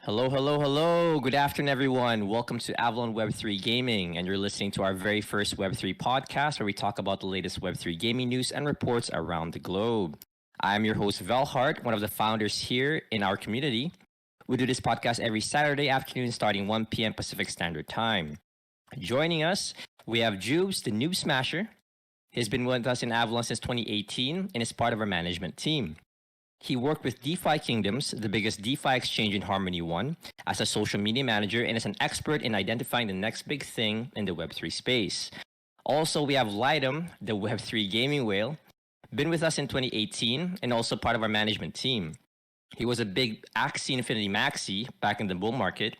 Hello, hello, hello. Good afternoon, everyone. Welcome to Avalon Web3 Gaming, and you're listening to our very first Web3 podcast where we talk about the latest Web3 gaming news and reports around the globe. I'm your host, Val Hart, one of the founders here in our community. We do this podcast every Saturday afternoon starting 1 p.m. Pacific Standard Time. Joining us, we have Jubes, the Noob Smasher. He's been with us in Avalon since 2018 and is part of our management team. He worked with DeFi Kingdoms, the biggest DeFi exchange in Harmony One, as a social media manager and is an expert in identifying the next big thing in the Web3 space. Also, we have Lightem, the Web3 gaming whale, been with us in 2018 and also part of our management team. He was a big Axie Infinity Maxi back in the bull market.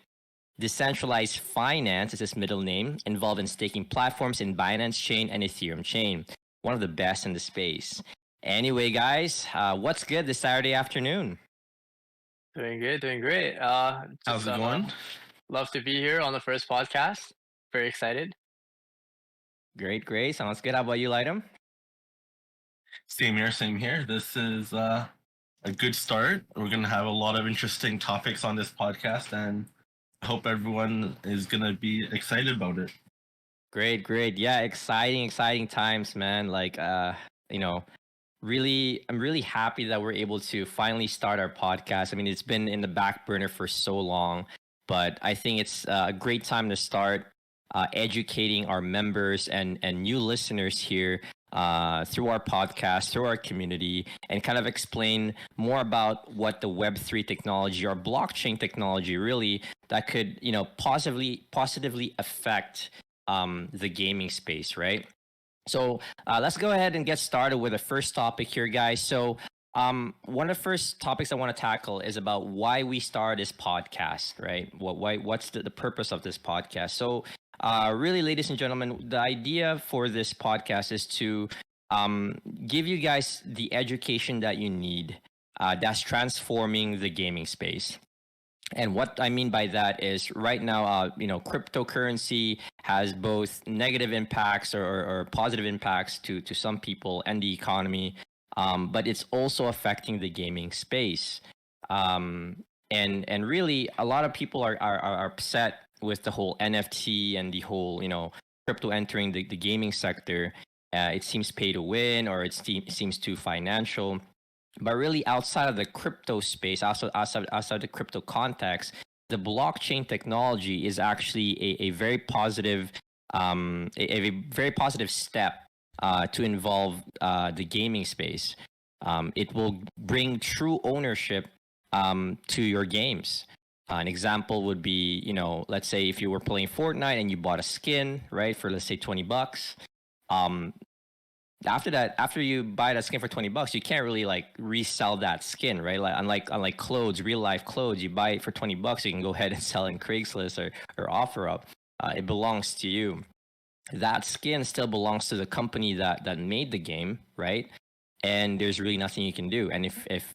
Decentralized Finance is his middle name, involved in staking platforms in Binance Chain and Ethereum Chain. One of the best in the space. Anyway, guys, what's good this Saturday afternoon? Doing good, doing great. How's it going? Love to be here on the first podcast. Very excited. Great, great. Sounds good. How about you, Lightem? Same here, same here. This is a good start. We're going to have a lot of interesting topics on this podcast, and I hope everyone is going to be excited about it. Great, great. Yeah, exciting times, man. Really, I'm really happy that we're able to finally start our podcast. I mean, it's been in the back burner for so long, but I think it's a great time to start educating our members and new listeners here through our podcast, through our community, and kind of explain more about what the Web3 technology or blockchain technology really that could, positively affect the gaming space, right? So let's go ahead and get started with the first topic here, guys. So one of the first topics I want to tackle is about why we started this podcast, right? What's the purpose of this podcast? So really, ladies and gentlemen, the idea for this podcast is to give you guys the education that you need that's transforming the gaming space. And what I mean by that is right now, cryptocurrency has both negative impacts or positive impacts to some people and the economy, but it's also affecting the gaming space. And really, a lot of people are upset with the whole NFT and the whole, crypto entering the gaming sector. It seems pay to win or seems too financial. But really, outside of the crypto space, outside the crypto context, the blockchain technology is actually a very positive, a very positive step to involve the gaming space. It will bring true ownership to your games. An example would be, let's say if you were playing Fortnite and you bought a skin, right, for let's say $20. After you buy that skin for $20, you can't really like resell that skin, right? Like unlike clothes, real life clothes, you buy it for $20, you can go ahead and sell it in Craigslist or OfferUp. It belongs to you. That skin still belongs to the company that made the game, right? And there's really nothing you can do. And if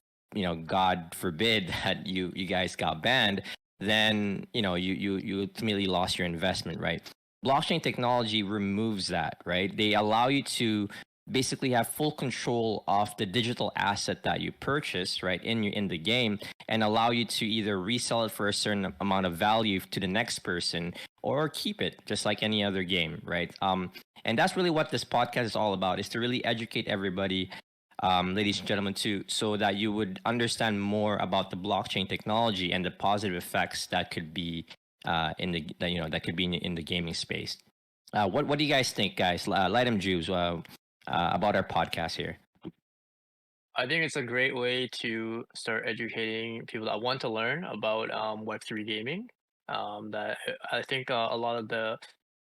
God forbid that you guys got banned, then you ultimately lost your investment, right? Blockchain technology removes that, right? They allow you to basically have full control of the digital asset that you purchase, right, in the game, and allow you to either resell it for a certain amount of value to the next person or keep it just like any other game, right? And that's really what this podcast is all about, is to really educate everybody, ladies and gentlemen, too, so that you would understand more about the blockchain technology and the positive effects that could be in the gaming space. What do you guys think, guys? Light Jews, about our podcast here. I think it's a great way to start educating people that want to learn about Web3 gaming. That I think a lot of the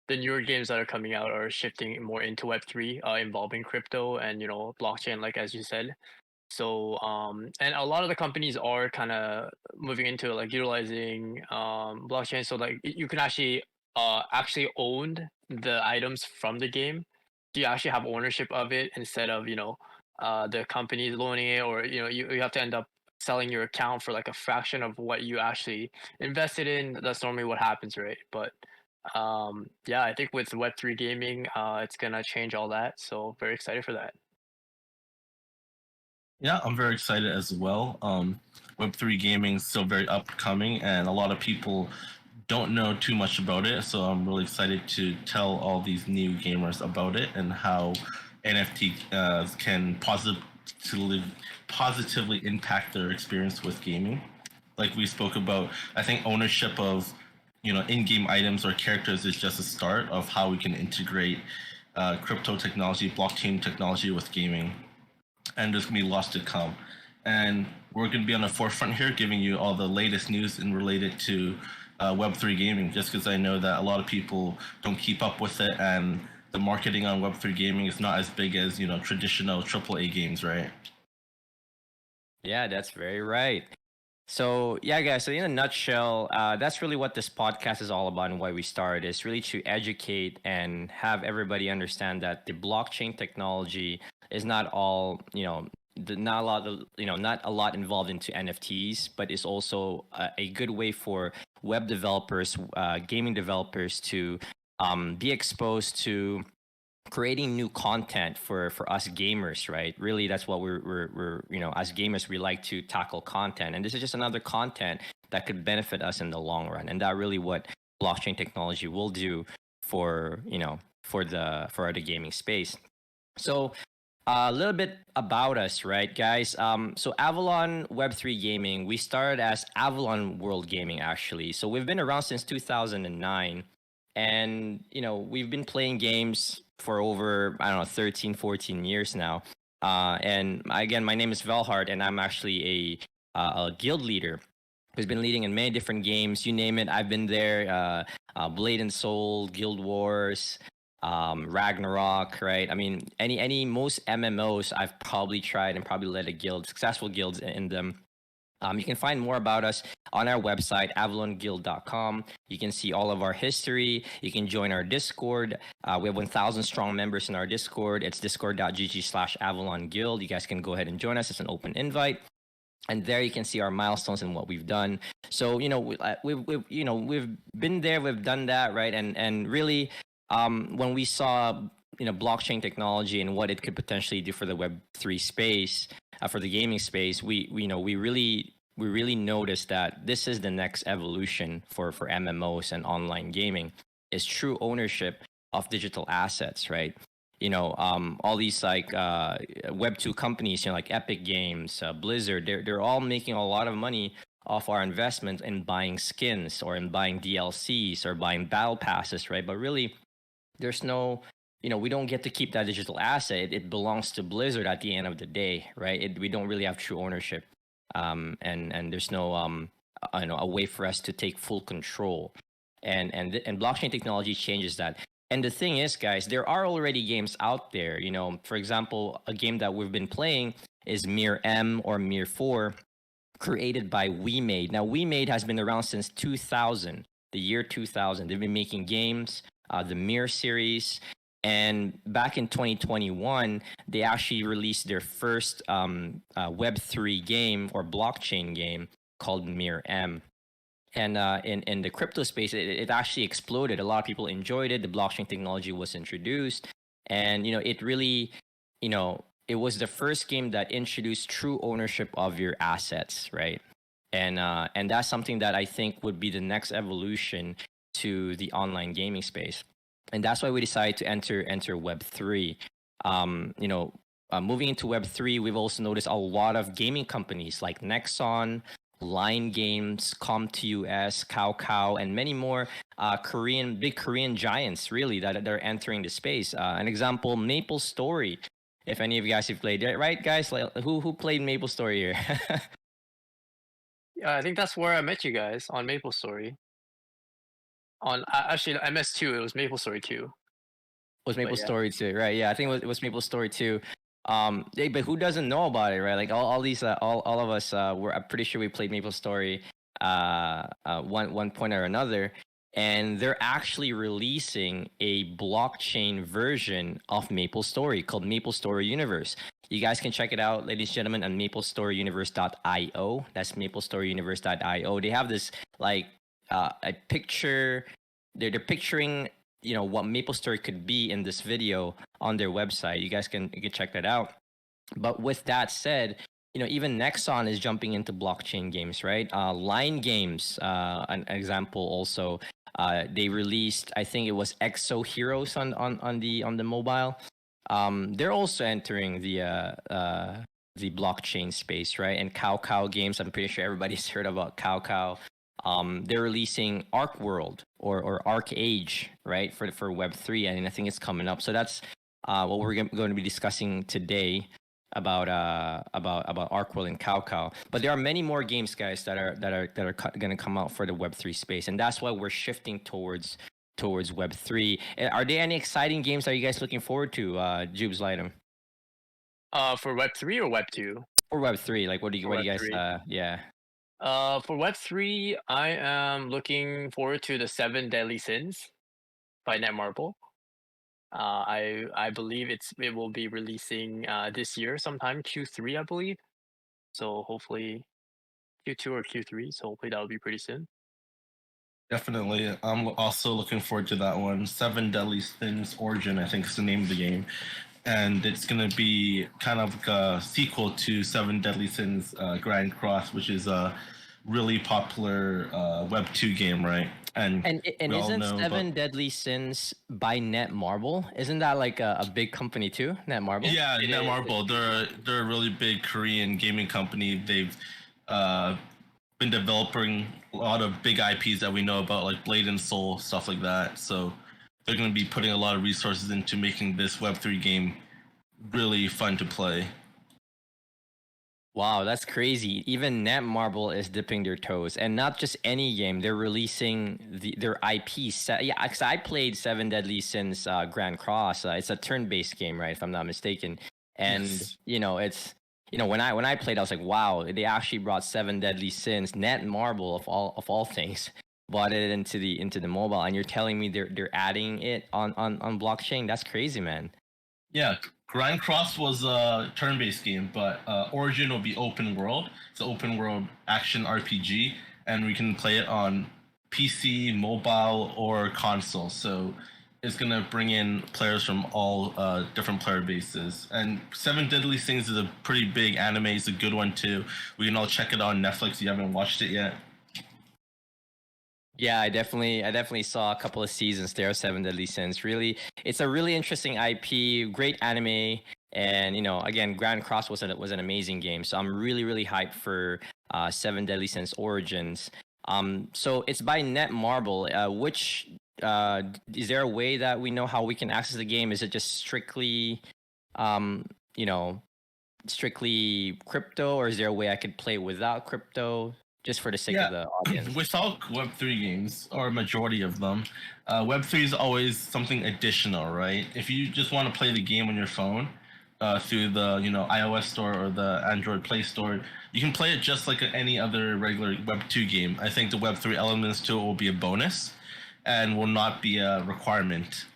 newer games that are coming out are shifting more into Web3, involving crypto and blockchain, like as you said. So and a lot of the companies are kind of moving into like utilizing blockchain, so like you can actually own the items from the game. So you actually have ownership of it instead of the companies loaning it, or you have to end up selling your account for like a fraction of what you actually invested in. That's normally what happens, right? But yeah, I think with Web3 gaming, it's gonna change all that. So very excited for that. Yeah, I'm very excited as well. Web3 gaming is still very upcoming, and a lot of people don't know too much about it. So I'm really excited to tell all these new gamers about it and how NFT can positively impact their experience with gaming. Like we spoke about, I think ownership of in-game items or characters is just a start of how we can integrate crypto technology, blockchain technology with gaming, and there's gonna be lots to come. And we're gonna be on the forefront here, giving you all the latest news and related to Web3 gaming. Just because I know that a lot of people don't keep up with it, and the marketing on Web3 gaming is not as big as traditional AAA games, right? Yeah, that's very right. So yeah, guys. So in a nutshell, that's really what this podcast is all about, and why we started. Is really to educate and have everybody understand that the blockchain technology is not all not a lot of, not a lot involved into NFTs, but it's also a good way for web developers, gaming developers to be exposed to creating new content for us gamers, right? Really, that's what we're as gamers, we like to tackle content, and this is just another content that could benefit us in the long run, and that really what blockchain technology will do for for the gaming space. So a little bit about us, right, guys? So Avalon Web3 Gaming, we started as Avalon World Gaming, actually. So we've been around since 2009. And, we've been playing games for over, I don't know, 13, 14 years now. And again, my name is Velhart, and I'm actually a guild leader who's been leading in many different games. You name it, I've been there. Blade and Soul, Guild Wars, Ragnarok, right? I mean, any most MMOs I've probably tried and probably led a guild, successful guilds in them. You can find more about us on our website, avalonguild.com. You can see all of our history. You can join our Discord. We have 1,000 strong members in our Discord. It's discord.gg/Avalon Guild. You guys can go ahead and join us. It's an open invite. And there you can see our milestones and what we've done. So we've been there, we've done that, right? And really, when we saw blockchain technology and what it could potentially do for the Web3 space, for the gaming space, we really noticed that this is the next evolution for MMOs and online gaming, is true ownership of digital assets, right? All these like Web2 companies, like Epic Games, Blizzard, they're all making a lot of money off our investment in buying skins or in buying DLCs or buying battle passes, right? But really, there's no, we don't get to keep that digital asset. It belongs to Blizzard at the end of the day, right? We don't really have true ownership, and there's no a way for us to take full control, and blockchain technology changes that. And the thing is, guys, there are already games out there. For example, a game that we've been playing is Mir M or Mir 4, created by WeMade. Now, WeMade has been around since 2000, the year 2000. They've been making games, the Mir series. And back in 2021, they actually released their first Web3 game or blockchain game called Mir M. And in the crypto space, it actually exploded. A lot of people enjoyed it. The blockchain technology was introduced, and it really, it was the first game that introduced true ownership of your assets, right? And that's something that I think would be the next evolution to the online gaming space, and that's why we decided to enter Web3. Moving into Web3, we've also noticed a lot of gaming companies like Nexon, Line Games, Com2US, Cow, and many more big Korean giants, really, that are entering the space. An example, Maple Story. If any of you guys have played it, right, guys? Like, who played Maple Story here? Yeah, I think that's where I met you guys on MapleStory. On actually MS2, it was MapleStory 2. Was But Maple yeah, Story too, right? Yeah, I think it was Maple Story too. But who doesn't know about it, right? Like all these, all of us, I'm pretty sure we played Maple Story, one point or another, and they're actually releasing a blockchain version of Maple Story called Maple Story Universe. You guys can check it out, ladies and gentlemen, on MapleStoryUniverse.io. That's MapleStoryUniverse.io. They have this like a picture. They're picturing what MapleStory could be in this video on their website. You can check that out. But with that said, even Nexon is jumping into blockchain games, right? Line Games, an example also. They released, I think it was Exo Heroes on the mobile. They're also entering the blockchain space, right? And Cow Games, I'm pretty sure everybody's heard about Cow. They're releasing Arc World or Arc Age, right, for Web3, and I think it's coming up. So that's what we're going to be discussing today about Arc World and Cow. But there are many more games, guys, that are going to come out for the Web3 space, and that's why we're shifting towards Web3. Are there any exciting games that you guys looking forward to, Jubes Lightem? For Web3 or Web2? For Web3, like what do you guys yeah. For Web3, I am looking forward to the 7 Deadly Sins by Netmarble. I believe it will be releasing this year sometime Q3, I believe. So hopefully Q2 or Q3. So hopefully that will be pretty soon. Definitely. I'm also looking forward to that one. 7 Deadly Sins Origin, I think is the name of the game. And it's going to be kind of like a sequel to 7 Deadly Sins Grand Cross, which is a really popular Web2 game, right? And isn't 7 Deadly Sins by Netmarble? Isn't that like a big company too, Netmarble? Yeah, Netmarble. They're a really big Korean gaming company. They've been developing a lot of big IPs that we know about, like Blade and Soul, stuff like that. So they're going to be putting a lot of resources into making this Web3 game really fun to play. Wow, that's crazy. Even Netmarble is dipping their toes, and not just any game. They're releasing their IPs. Yeah, because I played 7 Deadly Sins Grand Cross. It's a turn-based game, right? If I'm not mistaken. And Yes. it's when I played, I was like, wow, they actually brought 7 Deadly Sins, Netmarble of all things, brought it into the mobile. And you're telling me they're adding it on blockchain? That's crazy, man. Yeah, Grand Cross was a turn-based game, but Origin will be open world. It's an open world action RPG, and we can play it on PC, mobile, or console. So it's gonna bring in players from all different player bases. And 7 Deadly Sins is a pretty big anime. It's a good one too. We can all check it out on Netflix. If you haven't watched it yet. Yeah, I definitely saw a couple of seasons there of 7 Deadly Sins. Really, it's a really interesting IP, great anime, and again, Grand Cross was an amazing game. So I'm really hyped for 7 Deadly Sins Origins. So it's by Netmarble. Which is there a way that we know how we can access the game? Is it just strictly, strictly crypto, or is there a way I could play without crypto? Just for the sake of the audience. With all Web3 games, or a majority of them, Web3 is always something additional, right? If you just want to play the game on your phone through the iOS store or the Android Play Store, you can play it just like any other regular Web2 game. I think the Web3 elements to it will be a bonus and will not be a requirement.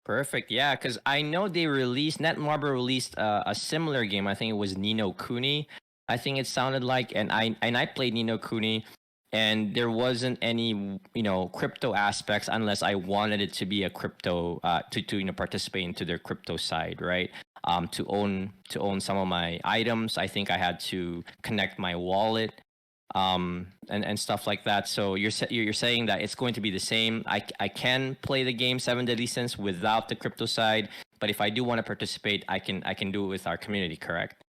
Perfect. Yeah, because I know Netmarble released a similar game. I think it was Ni no Kuni. I think it sounded like, and I played Ni no Kuni, and there wasn't any crypto aspects unless I wanted it to be a crypto to participate into their crypto side, right? To own some of my items, I think I had to connect my wallet, and stuff like that. So you're saying that it's going to be the same. I can play the game 7 Deadly Sins without the crypto side, but if I do want to participate, I can do it with our community, correct?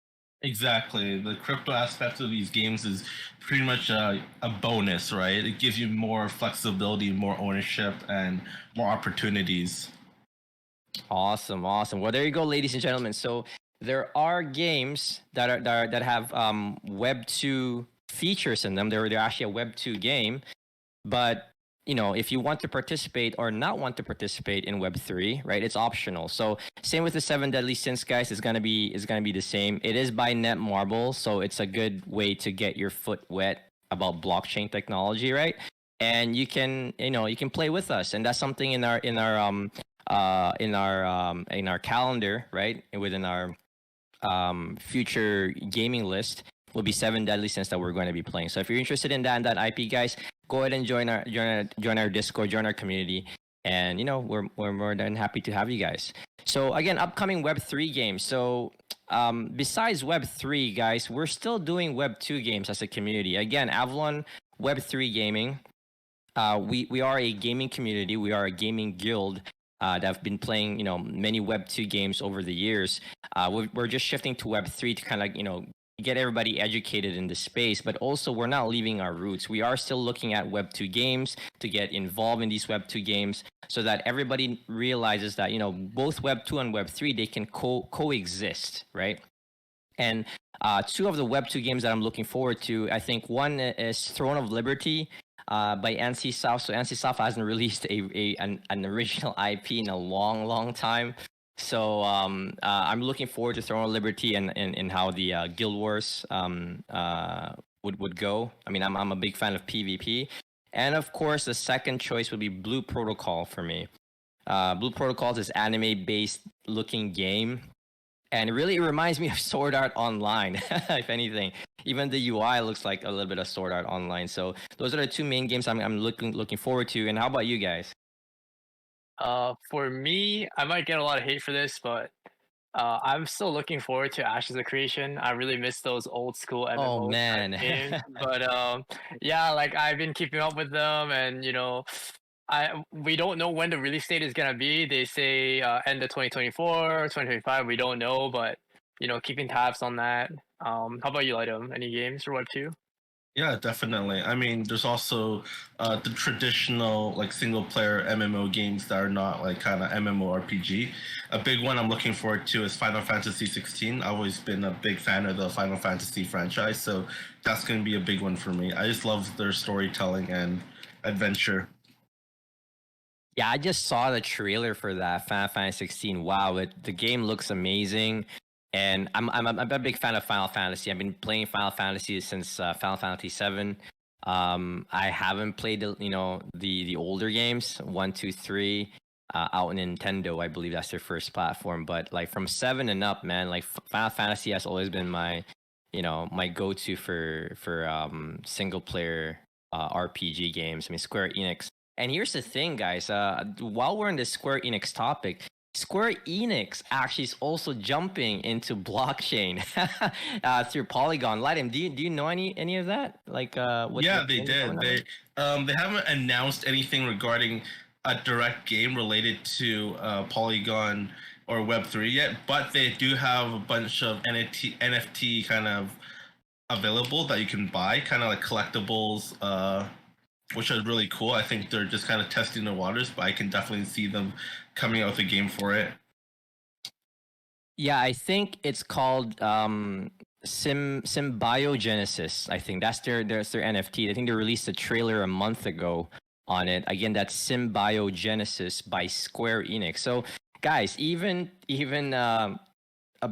Exactly. The crypto aspect of these games is pretty much a bonus, right? It gives you more flexibility, more ownership, and more opportunities. Awesome. Well, there you go, ladies and gentlemen. So there are games that have Web 2 features in them. They're actually a Web 2 game, but if you want to participate or not want to participate in Web3, right? It's optional. So same with the 7 Deadly Sins, guys. It's gonna be the same. It is by Netmarble, so it's a good way to get your foot wet about blockchain technology, right? And you can play with us, and that's something in our calendar, right? Within our future gaming list will be 7 Deadly Sins that we're going to be playing. So if you're interested in that IP, guys, go ahead and join our Discord, join our community. And we're more than happy to have you guys. So again, upcoming Web3 games. So besides Web3, guys, we're still doing Web2 games as a community. Again, Avalon Web3 Gaming. We are a gaming community. We are a gaming guild that have been playing many Web2 games over the years. We're just shifting to Web3 to kind of get everybody educated in the space, but also we're not leaving our roots. We are still looking at Web2 games to get involved in these Web2 games so that everybody realizes that both Web2 and Web3 they can coexist, right? And two of the Web2 games that I'm looking forward to, I think one is Throne of Liberty by NC Soft. So NC Soft hasn't released an original IP in a long time. So I'm looking forward to Throne of Liberty and how the Guild Wars would go. I mean, I'm a big fan of PvP. And of course, the second choice would be Blue Protocol for me. Blue Protocol is this anime-based looking game. And it reminds me of Sword Art Online, if anything. Even the UI looks like a little bit of Sword Art Online. So those are the two main games I'm looking forward to. And how about you guys? For me, I might get a lot of hate for this, but I'm still looking forward to Ashes of Creation. I really miss those old school MMO Oh man. games. But yeah, like I've been keeping up with them, and we don't know when the release date is gonna be. They say end of 2024, 2025. We don't know, but keeping tabs on that. How about you, Lightum? Any games for Web2? Yeah, definitely. I mean, there's also the traditional like single player MMO games that are not like kind of MMORPG. A big one I'm looking forward to is Final Fantasy 16. I've always been a big fan of the Final Fantasy franchise, so that's going to be a big one for me. I just love their storytelling and adventure. Yeah, I just saw the trailer for that Final Fantasy 16. Wow, the game looks amazing, and I'm a big fan of Final Fantasy. I've been playing Final Fantasy since Final Fantasy 7. I haven't played the older games 1, 2, 3 out in Nintendo. I believe that's their first platform. But like from 7 and up, man, like Final Fantasy has always been my my go-to for single player RPG games. I mean, Square Enix. And here's the thing, guys. While we're on the Square Enix topic, Square Enix actually is also jumping into blockchain through Polygon. Lightem, do you know any of that? Like, Yeah, they did. They haven't announced anything regarding a direct game related to Polygon or Web3 yet, but they do have a bunch of NFT kind of available that you can buy, kind of like collectibles. Which is really cool. I think they're just kind of testing the waters, but I can definitely see them coming out with a game for it. Yeah, I think it's called Symbiogenesis. I think that's their NFT. I think they released a trailer a month ago on it. Again, that's Symbiogenesis by Square Enix. So, guys, even a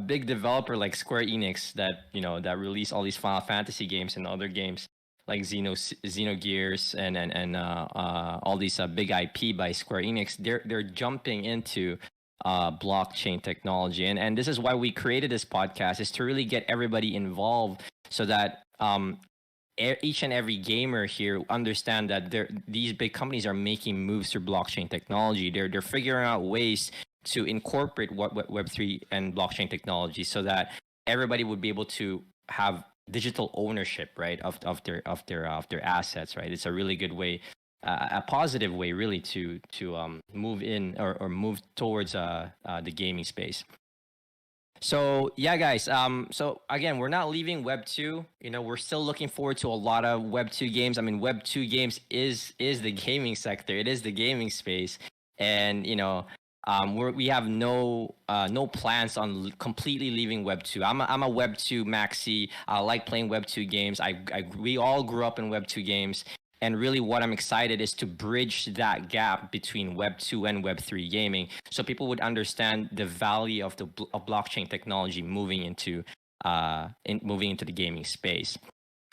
big developer like Square Enix that that release all these Final Fantasy games and other games like Xenogears and all these big IP by Square Enix, they're jumping into blockchain technology, and this is why we created this podcast, is to really get everybody involved so that each and every gamer here understand that these big companies are making moves through blockchain technology. They're figuring out ways to incorporate Web3 and blockchain technology so that everybody would be able to have digital ownership, right, of their assets, right? It's a really good way, a positive way, really, to move in or move towards the gaming space. So yeah, guys. So again, we're not leaving Web 2. We're still looking forward to a lot of Web 2 games. I mean, Web 2 games is the gaming sector. It is the gaming space, and we have no plans on completely leaving Web 2. I'm a Web 2 maxi. I like playing Web 2 games. We all grew up in Web 2 games, and really what I'm excited is to bridge that gap between Web 2 and Web 3 gaming, so people would understand the value of of blockchain technology moving into the gaming space.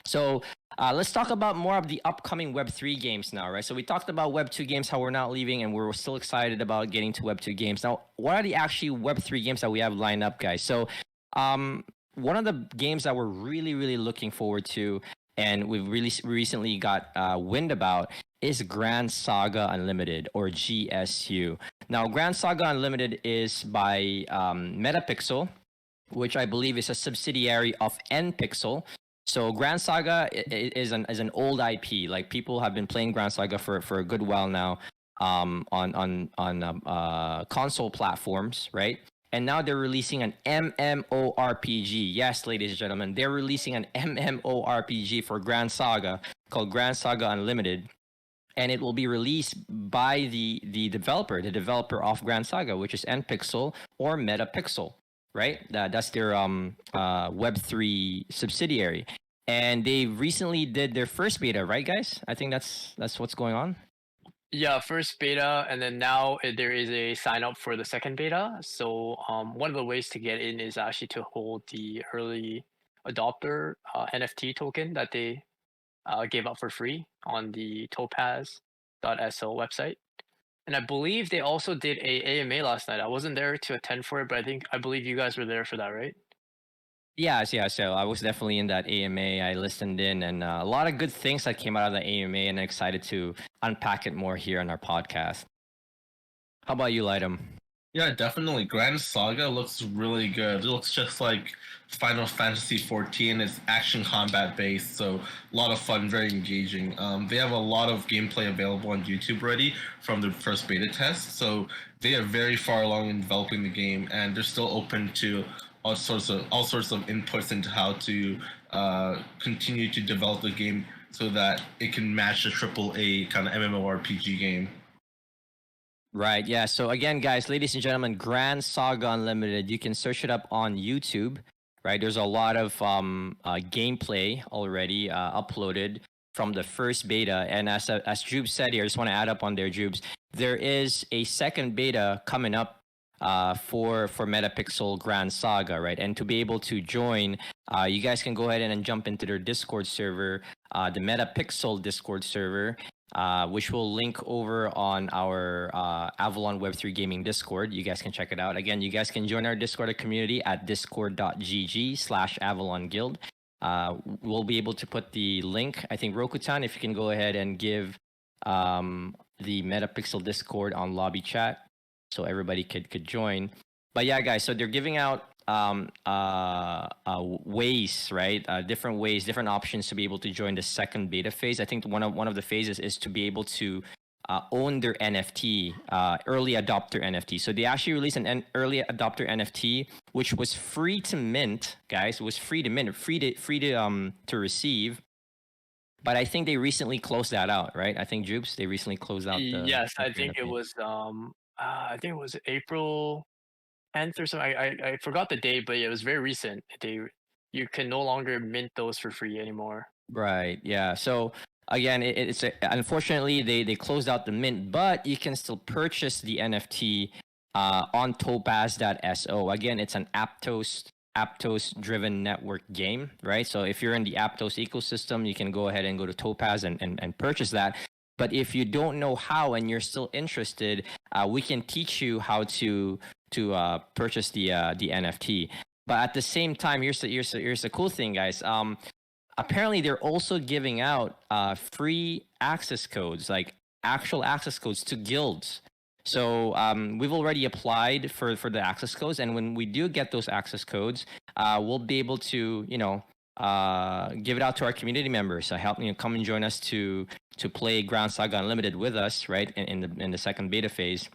So let's talk about more of the upcoming Web3 games now, right? So we talked about Web2 games, how we're not leaving, and we're still excited about getting to Web2 games. Now, what are the actually Web3 games that we have lined up, guys? So one of the games that we're really, really looking forward to, and we've really recently got wind about is Grand Saga Unlimited, or GSU. Now, Grand Saga Unlimited is by Metapixel, which I believe is a subsidiary of NPixel. So Grand Saga is an old IP. Like, people have been playing Grand Saga for a good while now, on console platforms, right? And now they're releasing an MMORPG. Yes, ladies and gentlemen, they're releasing an MMORPG for Grand Saga called Grand Saga Unlimited, and it will be released by the developer of Grand Saga, which is NPixel or Metapixel, right? That's their Web3 subsidiary, and they recently did their first beta, right, guys? I think that's what's going on. Yeah, first beta, and then now there is a sign up for the second beta. So one of the ways to get in is actually to hold the early adopter NFT token that they gave out for free on the topaz.so website. And I believe they also did a AMA last night. I wasn't there to attend for it, but I believe you guys were there for that, right? Yeah. So I was definitely in that AMA. I listened in, and a lot of good things that came out of the AMA, and I'm excited to unpack it more here on our podcast. How about you, Lightem? Yeah, definitely. Grand Saga looks really good. It looks just like Final Fantasy 14. It's action combat based, so a lot of fun, very engaging. They have a lot of gameplay available on YouTube already from the first beta test, so they are very far along in developing the game, and they're still open to all sorts of inputs into how to continue to develop the game so that it can match a AAA kind of MMORPG game. Right. Yeah. So again, guys, ladies and gentlemen, Grand Saga Unlimited. You can search it up on YouTube. Right. There's a lot of gameplay already uploaded from the first beta, and as Jube said here, I just want to add up on there, Jubes. There is a second beta coming up for Metapixel Grand Saga, right? And to be able to join, you guys can go ahead and jump into their Discord server, the Metapixel Discord server. Which we'll link over on our Avalon Web3 Gaming Discord. You guys can check it out. Again, you guys can join our Discord community at discord.gg/Avalon Guild. We'll be able to put the link. I think, Rokutan, if you can go ahead and give the Metapixel Discord on lobby chat so everybody could join. But yeah, guys, so they're giving out ways, right? Different ways, different options to be able to join the second beta phase. I think one of the phases is to be able to own their NFT, early adopter NFT. So they actually released an early adopter NFT, which was free to mint, guys. It was free to mint, free to receive. But I think they recently closed that out, right? I think, Jubes, they recently closed out. Yes, I think it was. I think it was April 10th or something. I forgot the date, but it was very recent. You can no longer mint those for free anymore. Right. Yeah. So again, unfortunately they closed out the mint, but you can still purchase the NFT on topaz.so. Again, it's an Aptos driven network game, right? So if you're in the Aptos ecosystem, you can go ahead and go to Topaz and purchase that. But if you don't know how and you're still interested, we can teach you how to purchase the NFT. But at the same time, here's the cool thing, guys. Apparently, they're also giving out free access codes, like actual access codes to guilds. So we've already applied for the access codes, and when we do get those access codes, we'll be able to give it out to our community members. So come and join us to play Grand Saga Unlimited with us, right, in the second beta phase,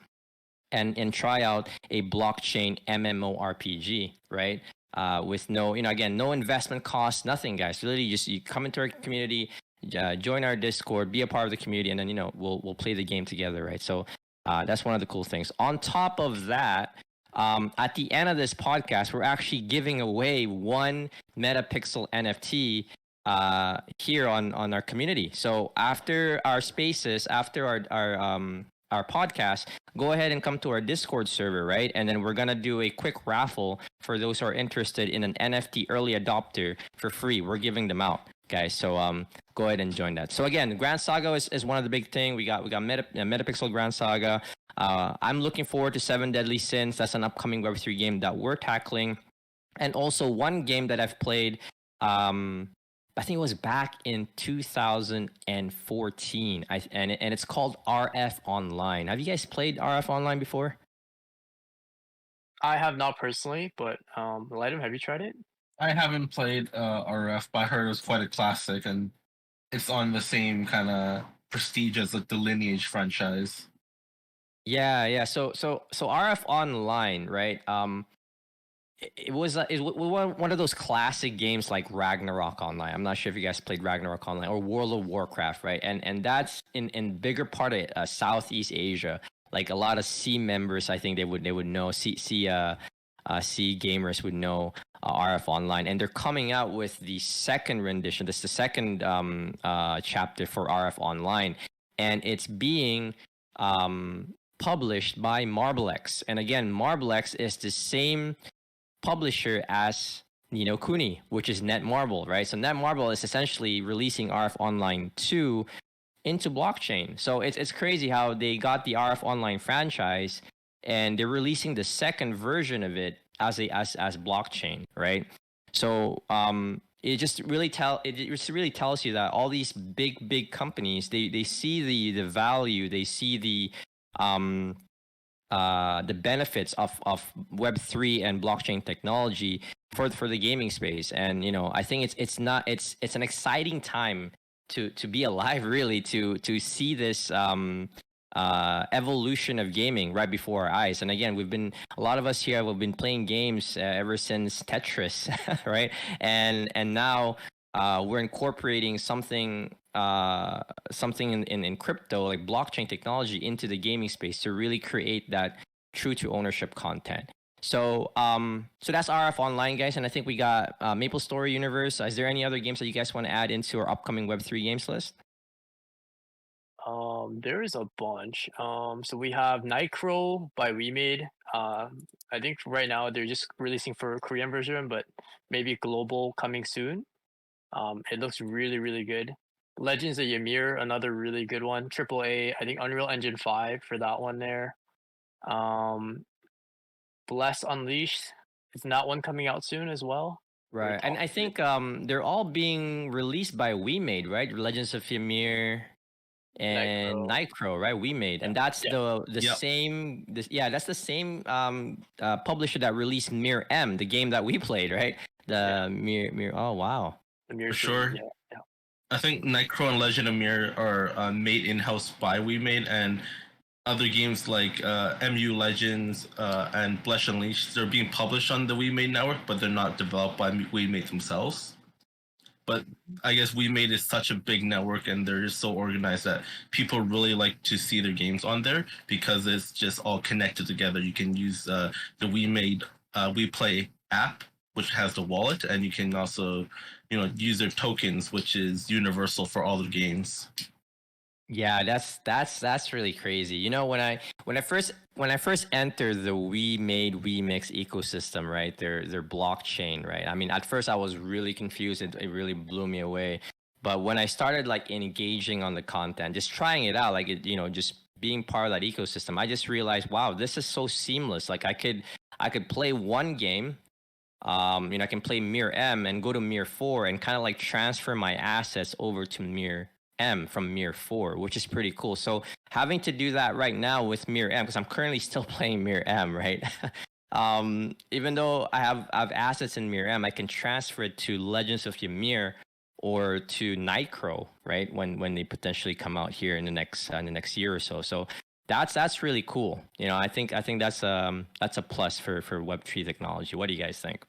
and try out a blockchain MMORPG, right? With no investment cost, nothing, guys. Literally, just you come into our community, join our Discord, be a part of the community, and then we'll play the game together, right? So that's one of the cool things. On top of that, at the end of this podcast, we're actually giving away one Metapixel NFT here on our community. So after our spaces, after our podcast, go ahead and come to our Discord server, right? And then we're gonna do a quick raffle for those who are interested in an NFT early adopter for free. We're giving them out, guys. So go ahead and join that. So again, Grand Saga is one of the big thing. We got Metapixel Grand Saga. I'm looking forward to 7 Deadly Sins. That's an upcoming Web3 game that we're tackling. And also one game that I've played I think it was back in 2014. And it's called RF Online. Have you guys played RF Online before? I have not personally, but Lightem, have you tried it? I haven't played RF, but I heard it was quite a classic, and it's on the same kind of prestige as like the Lineage franchise. Yeah, yeah. So RF Online, right? It was one of those classic games like Ragnarok Online. I'm not sure if you guys played Ragnarok Online or World of Warcraft, right? And that's in bigger part of Southeast Asia. Like a lot of C members, I think they would know. C gamers would know RF Online, and they're coming out with the second rendition. This is the second chapter for RF Online, and it's being published by Marblex. And again, Marblex is the same publisher as Ni no Kuni, which is Netmarble, right? So Netmarble is essentially releasing RF Online 2 into blockchain. So it's crazy how they got the RF Online franchise and they're releasing the second version of it as blockchain, right? So it just really tells you that all these big companies they see the value, they see the benefits of Web3 and blockchain technology for the gaming space. And I think it's an exciting time to be alive, really, to see this evolution of gaming right before our eyes. And again, a lot of us here we've been playing games ever since Tetris, right? And now we're incorporating something in crypto, like blockchain technology, into the gaming space to really create that true to ownership content. So that's RF Online, guys, and I think we got Maple Story Universe. Is there any other games that you guys want to add into our upcoming Web3 games list? There is a bunch. So we have Nightcrow by WeMade. I think right now they're just releasing for Korean version, but maybe global coming soon. It looks really, really good. Legends of Ymir, another really good one. AAA, I think Unreal Engine 5 for that one there. Bless Unleashed is that one coming out soon as well. Right, and I think they're all being released by WeMade, right? Legends of Ymir and Nightcrow, right? WeMade, and that's the same. That's the same publisher that released Mir M, the game that we played, right? The Mir. Oh wow. For sure. Yeah. I think Nightcrow and Legend of Mir are made in-house by WeMade, and other games like MU Legends and Bless Unleashed, they're being published on the WeMade network, but they're not developed by WeMade themselves. But I guess WeMade is such a big network and they're just so organized that people really like to see their games on there because it's just all connected together. You can use the WeMade WePlay app, which has the wallet, and you can also use their tokens, which is universal for all the games. Yeah, that's really crazy. When I first entered the WeMade WeMix ecosystem, right? Their blockchain, right? I mean, at first I was really confused. It really blew me away. But when I started like engaging on the content, just trying it out, like just being part of that ecosystem, I just realized, wow, this is so seamless. Like I could play one game. I can play Mir M and go to Mir 4 and kind of like transfer my assets over to Mir M from Mir 4, which is pretty cool. So having to do that right now with Mir M, because I'm currently still playing Mir M, right? Even though I have assets in Mir M, I can transfer it to Legends of Ymir or to Nightcrow, right? When they potentially come out here in the next year or so. So that's really cool. I think that's a plus for Web3 technology. What do you guys think?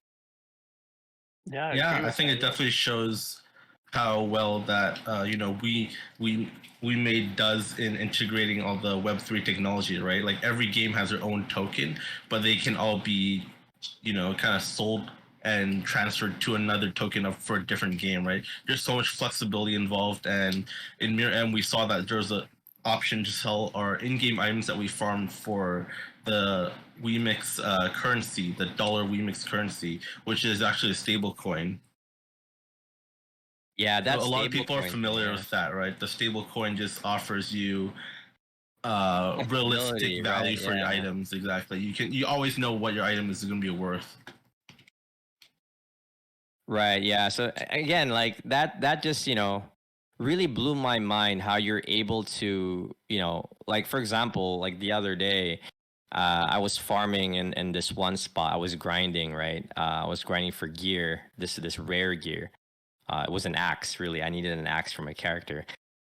Yeah, I think it definitely shows how well that WeMade does in integrating all the Web3 technology, right? Like every game has their own token, but they can all be kind of sold and transferred to another token for a different game, right? There's so much flexibility involved, and in Mir M we saw that there's a option to sell our in-game items that we farmed for the WeMix currency, the dollar WeMix currency, which is actually a stable coin. Yeah, that's a lot of people are familiar with that, right? The stable coin just offers you realistic value for your items. Exactly. You always know what your item is going to be worth. Right. Yeah. So again, like that just, really blew my mind how you're able to, like for example, like the other day, I was farming in this one spot. I was grinding, right? I was grinding for gear, this rare gear. It was an axe, really. I needed an axe for my character.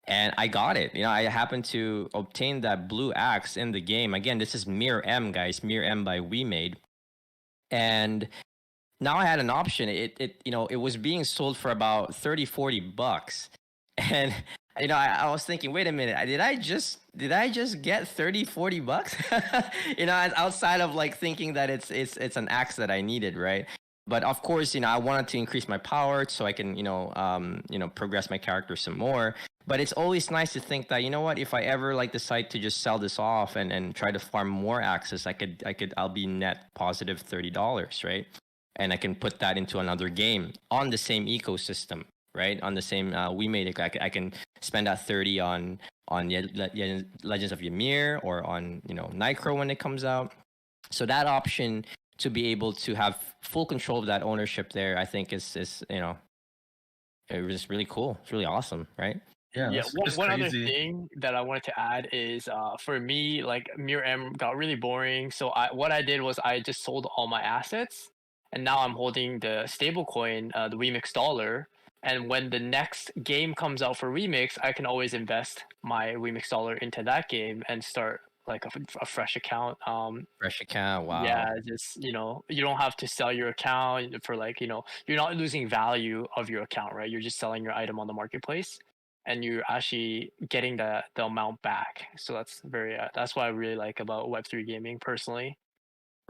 And I got it. I happened to obtain that blue axe in the game. Again, this is Mirror M, guys. Mirror M by We Made. And now I had an option. It was being sold for about 30-40 bucks. And I was thinking, wait a minute, did I just get 30-40 bucks? Outside of like thinking that it's an axe that I needed, right? But of course, I wanted to increase my power so I can, progress my character some more. But it's always nice to think that, what, if I ever like decide to just sell this off and try to farm more axes, I'll be net positive $30, right? And I can put that into another game on the same ecosystem, right? On the same we made it. I can spend that 30 on Legends of Ymir or on Nitro when it comes out. So that option to be able to have full control of that ownership there, I think is it was really cool. It's really awesome, right? Yeah, Yeah, that's one, just one other crazy. thing that I wanted to add is for me, like Mirror M got really boring. So what I did was I just sold all my assets, and now I'm holding the stable coin, the Remix dollar. And when the next game comes out for Remix, I can always invest my Remix dollar into that game and start like a fresh account. Fresh account, wow. Yeah, just you don't have to sell your account for like you're not losing value of your account, right? You're just selling your item on the marketplace, and you're actually getting the amount back. So that's what I really like about Web3 gaming personally.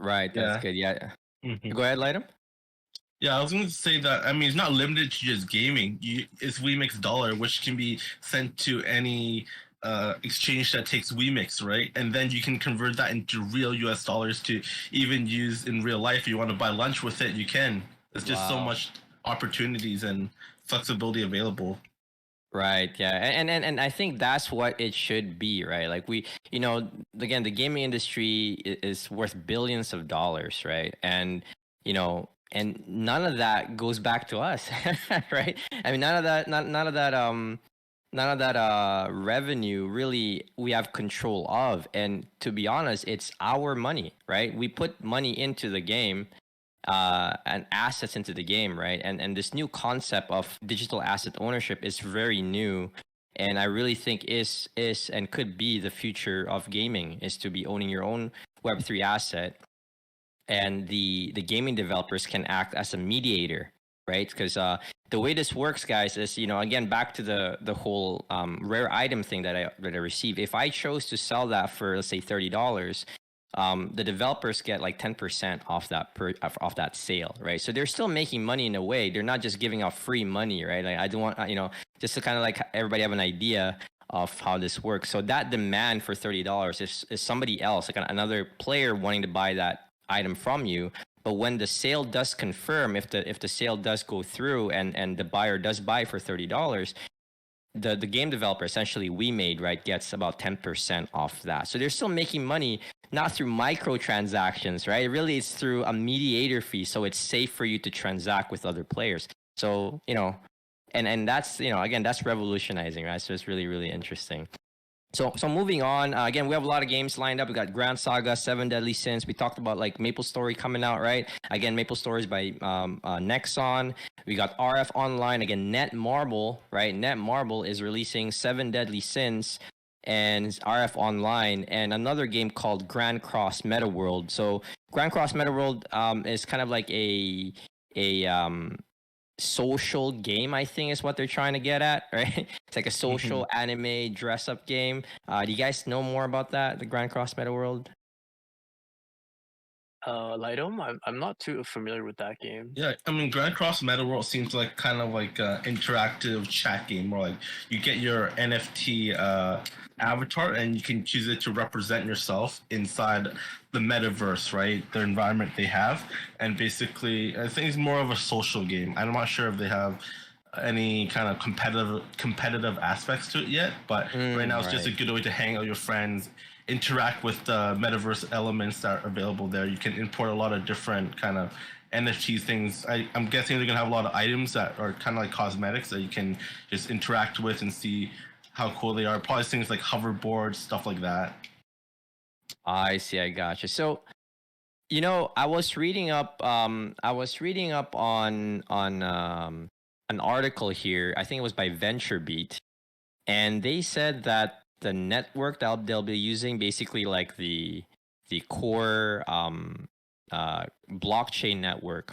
Right, that's Yeah. good. Yeah. Mhm. Go ahead, Lightem. Yeah, I was going to say that. I mean, it's not limited to just gaming. It's Wemix Dollar, which can be sent to any exchange that takes Wemix, right? And then you can convert that into real US dollars to even use in real life. If you want to buy lunch with it, you can. There's just so Wow. much opportunities and flexibility available. Right. Yeah. And I think that's what it should be, right? Like again, the gaming industry is worth billions of dollars, right? And none of that goes back to us, right? I mean, none of that revenue really we have control of. And to be honest, it's our money, right? We put money into the game and assets into the game, right? And this new concept of digital asset ownership is very new, and I really think is and could be the future of gaming is to be owning your own Web3 asset, and the gaming developers can act as a mediator, right? Because the way this works, guys, is again back to the whole rare item thing that I received. If I chose to sell that for let's say $30, the developers get like 10% off off that sale, right? So they're still making money in a way. They're not just giving out free money, right? Like I don't want just to kind of like everybody have an idea of how this works. So that demand for $30 is somebody else, like another player wanting to buy that item from you. But when the sale does confirm, if the sale does go through and the buyer does buy for $30, the game developer, essentially We Made, right, gets about 10% off that. So they're still making money not through microtransactions, right? Really, it's through a mediator fee, so it's safe for you to transact with other players. So and that's again that's revolutionizing, right? So it's really really interesting. So moving on, again, we have a lot of games lined up. We got Grand Saga, Seven Deadly Sins. We talked about like Maple Story coming out, right? Again, Maple Story is by Nexon. We got RF Online, again, Netmarble, right? Netmarble is releasing Seven Deadly Sins and RF Online, and another game called Grand Cross Meta World. So Grand Cross Meta World is kind of like a social game, I think is what they're trying to get at, right? It's like a social anime dress up game. Do you guys know more about that, the Grand Cross Meta World? Lightom, I'm not too familiar with that game. Yeah, I mean, Grand Cross Meta World seems like kind of like an interactive chat game where like you get your NFT avatar and you can choose it to represent yourself inside the metaverse, right? The environment they have, and basically, I think it's more of a social game. I'm not sure if they have any kind of competitive aspects to it yet, but right now it's just a Right. good way to hang out with your friends, interact with the metaverse elements that are available there. You can import a lot of different kind of NFT things. I'm guessing they're gonna have a lot of items that are kind of like cosmetics that you can just interact with and see how cool they are. Probably things like hoverboards, stuff like that. I see. I gotcha. So, I was reading up. I was reading up on an article here. I think it was by VentureBeat, and they said that the network that they'll be using, basically like the core blockchain network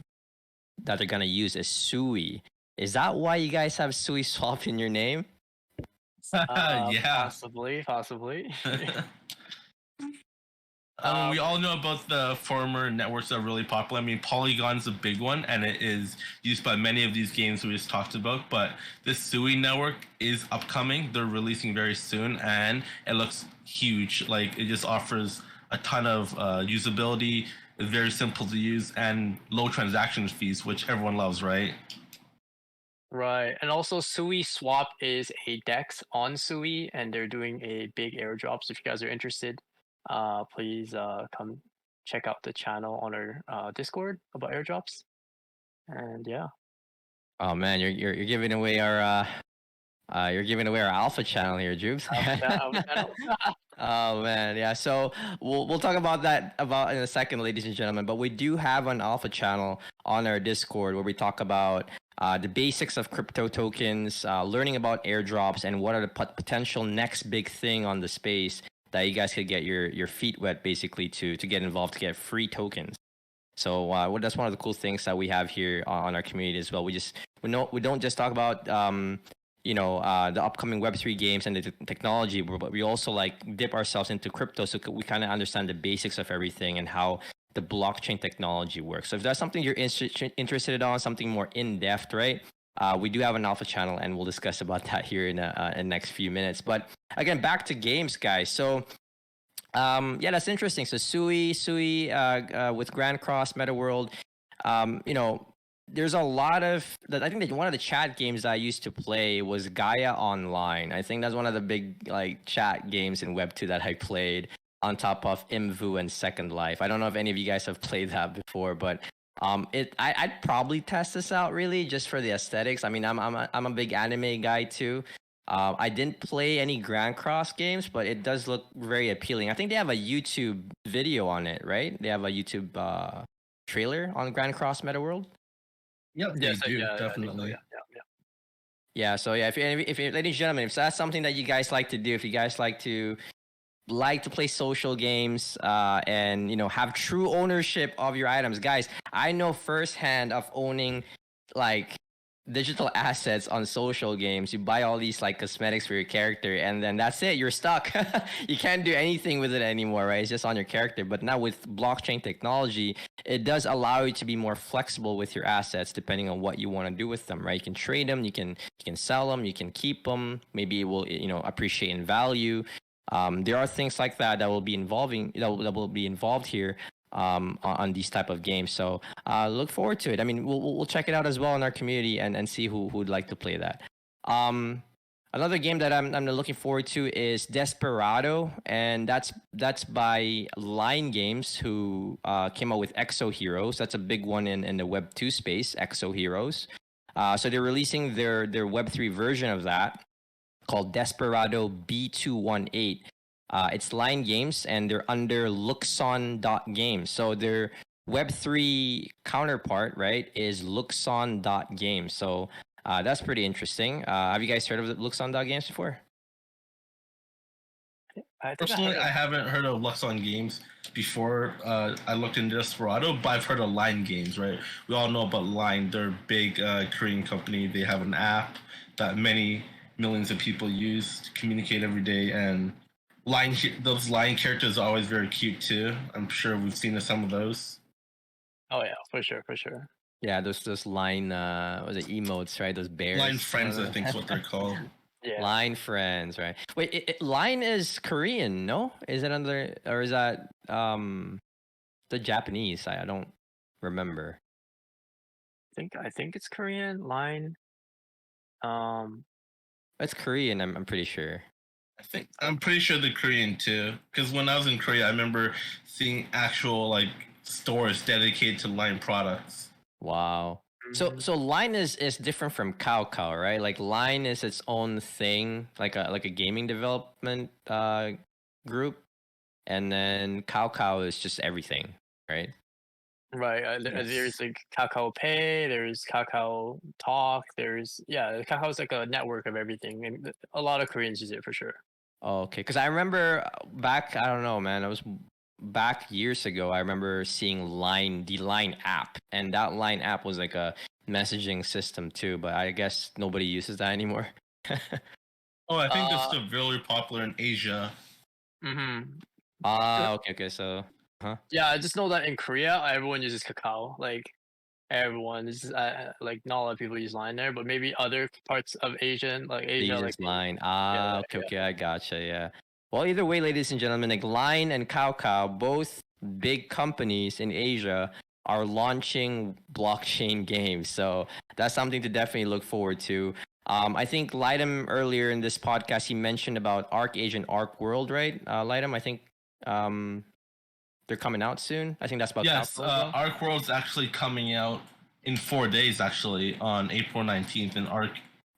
that they're gonna use, is Sui. Is that why you guys have Sui Swap in your name? Yeah. Possibly. I mean, we all know about the former networks that are really popular. I mean, Polygon's a big one, and it is used by many of these games we just talked about. But this Sui network is upcoming. They're releasing very soon, and it looks huge. Like, it just offers a ton of usability. It's very simple to use and low transaction fees, which everyone loves, right? Right, and also Sui Swap is a DEX on Sui, and they're doing a big airdrop. So if you guys are interested, please come check out the channel on our Discord about airdrops. And yeah, Oh man, you're giving away our you're giving away our alpha channel here, Jubes. Oh man, yeah. So we'll talk about that about in a second, ladies and gentlemen. But we do have an alpha channel on our Discord where we talk about the basics of crypto tokens, learning about airdrops, and what are the potential next big thing on the space that you guys could get your feet wet, basically, to get involved to get free tokens. So that's one of the cool things that we have here on our community as well. We don't just talk about the upcoming Web3 games and the technology, but we also like dip ourselves into crypto, so we kind of understand the basics of everything and how the blockchain technology works. So if that's something you're interested in, something more in depth, right? We do have an alpha channel, and we'll discuss about that here in the next few minutes. But again, back to games, guys. So yeah, that's interesting. So Sui, with Grand Cross, Meta World, there's a lot of that. I think that one of the chat games that I used to play was Gaia Online. I think that's one of the big like chat games in Web2 that I played on top of Imvu and Second Life. I don't know if any of you guys have played that before, but I'd probably test this out really just for the aesthetics. I mean, I'm a big anime guy too. I didn't play any Grand Cross games, but it does look very appealing. I think they have a YouTube video on it, right? They have a YouTube trailer on Grand Cross Meta World. Yep, yes, they do, yeah, definitely. yeah. Yeah, so yeah, if you, ladies and gentlemen, if that's something that you guys like to do, if you guys like to play social games and have true ownership of your items, guys, I know firsthand of owning like digital assets on social games. You buy all these like cosmetics for your character, and then that's it, you're stuck. You can't do anything with it anymore, right? It's just on your character. But now with blockchain technology, it does allow you to be more flexible with your assets depending on what you want to do with them, right? You can trade them, you can sell them, you can keep them. Maybe it will appreciate in value. There are things like that that will be involved here on these type of games. So look forward to it. I mean, we'll check it out as well in our community and see who would like to play that. Another game that I'm looking forward to is Desperado, and that's by Line Games, who came out with Exo Heroes. That's a big one in the Web 2 space, Exo Heroes. So they're releasing their Web 3 version of that called Desperado B218. It's Line Games, and they're under Luxon.games. So their Web3 counterpart, right, is Luxon.games. So that's pretty interesting. Have you guys heard of Luxon.games before? Personally, I haven't heard of Luxon Games before. I looked into Desperado, but I've heard of Line Games, right? We all know about Line. They're a big Korean company. They have an app that many millions of people use to communicate every day, and those Line characters are always very cute too. I'm sure we've seen some of those. Oh yeah, for sure. Yeah, those Line was it emotes, right? Those bears. Line friends, I think is what they're called. Yeah. Line friends, right? Wait, Line is Korean, no? Is it under, or is that the Japanese? I don't remember. I think it's Korean. Line. It's Korean, I'm pretty sure. I'm pretty sure they're Korean too, because when I was in Korea, I remember seeing actual like stores dedicated to Line products. Wow. So Line is different from Cow, right? Like Line is its own thing, like a gaming development group, and then Cow is just everything, right? Right. Yes. There's like Kakao Pay, there's Kakao Talk, Kakao is like a network of everything, and a lot of Koreans use it for sure. Oh, okay. Because I remember back, I don't know, man. I was back years ago. I remember seeing the Line app, and that Line app was like a messaging system too. But I guess nobody uses that anymore. Oh, I think that's Uh, still really popular in Asia. mm-hmm. Okay. So, huh? Yeah, I just know that in Korea, everyone uses Kakao. Like everyone is like not a lot of people use Line there, but maybe other parts of They Asia, use like this Line. yeah. Okay. I gotcha. Yeah. Well, either way, ladies and gentlemen, like Line and Cow, both big companies in Asia, are launching blockchain games. So that's something to definitely look forward to. I think Lightem earlier in this podcast, he mentioned about Arc Age and Arc World, right? Lightem, I think um, they're coming out soon. I think that's about Yes, Cow as well. Arc World's actually coming out in 4 days, actually, on April 19th. And Arc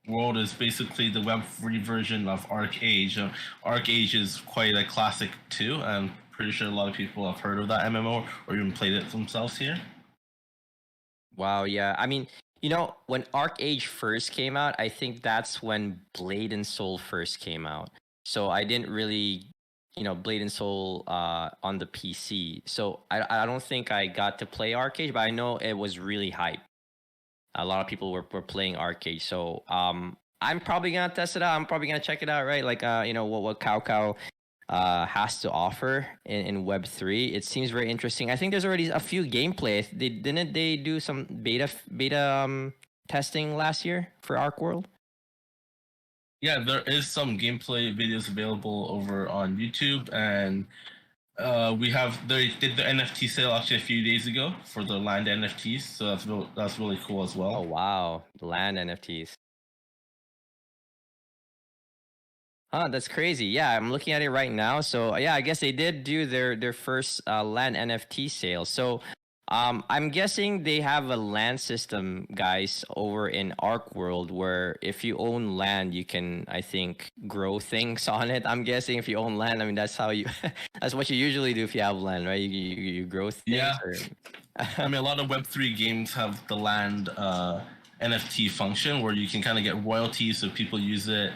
World is basically the Web3 version of Arc Age. Arc Age is quite a classic too. I'm pretty sure a lot of people have heard of that MMO or even played it themselves here. Wow, yeah. I mean, when Arc Age first came out, I think that's when Blade and Soul first came out. So I didn't really, Blade and Soul on the PC. So I don't think I got to play Arc Age, but I know it was really hype. A lot of people were playing Arc Age. So I'm probably gonna test it out. I'm probably gonna check it out, right? Like what Cow has to offer in Web3. It seems very interesting. I think there's already a few gameplay. Didn't they do some beta testing last year for Arc World? Yeah, there is some gameplay videos available over on YouTube, and they did the NFT sale actually a few days ago for the land NFTs, so that's really cool as well. Oh wow, the land NFTs. Huh, that's crazy. Yeah, I'm looking at it right now. So yeah, I guess they did do their first land NFT sale. So I'm guessing they have a land system, guys, over in Arc World where if you own land, you can, I think, grow things on it. I'm guessing if you own land, I mean that's how you that's what you usually do if you have land, right? You grow things. Yeah. Or... I mean, a lot of Web3 games have the land NFT function where you can kind of get royalties if people use it,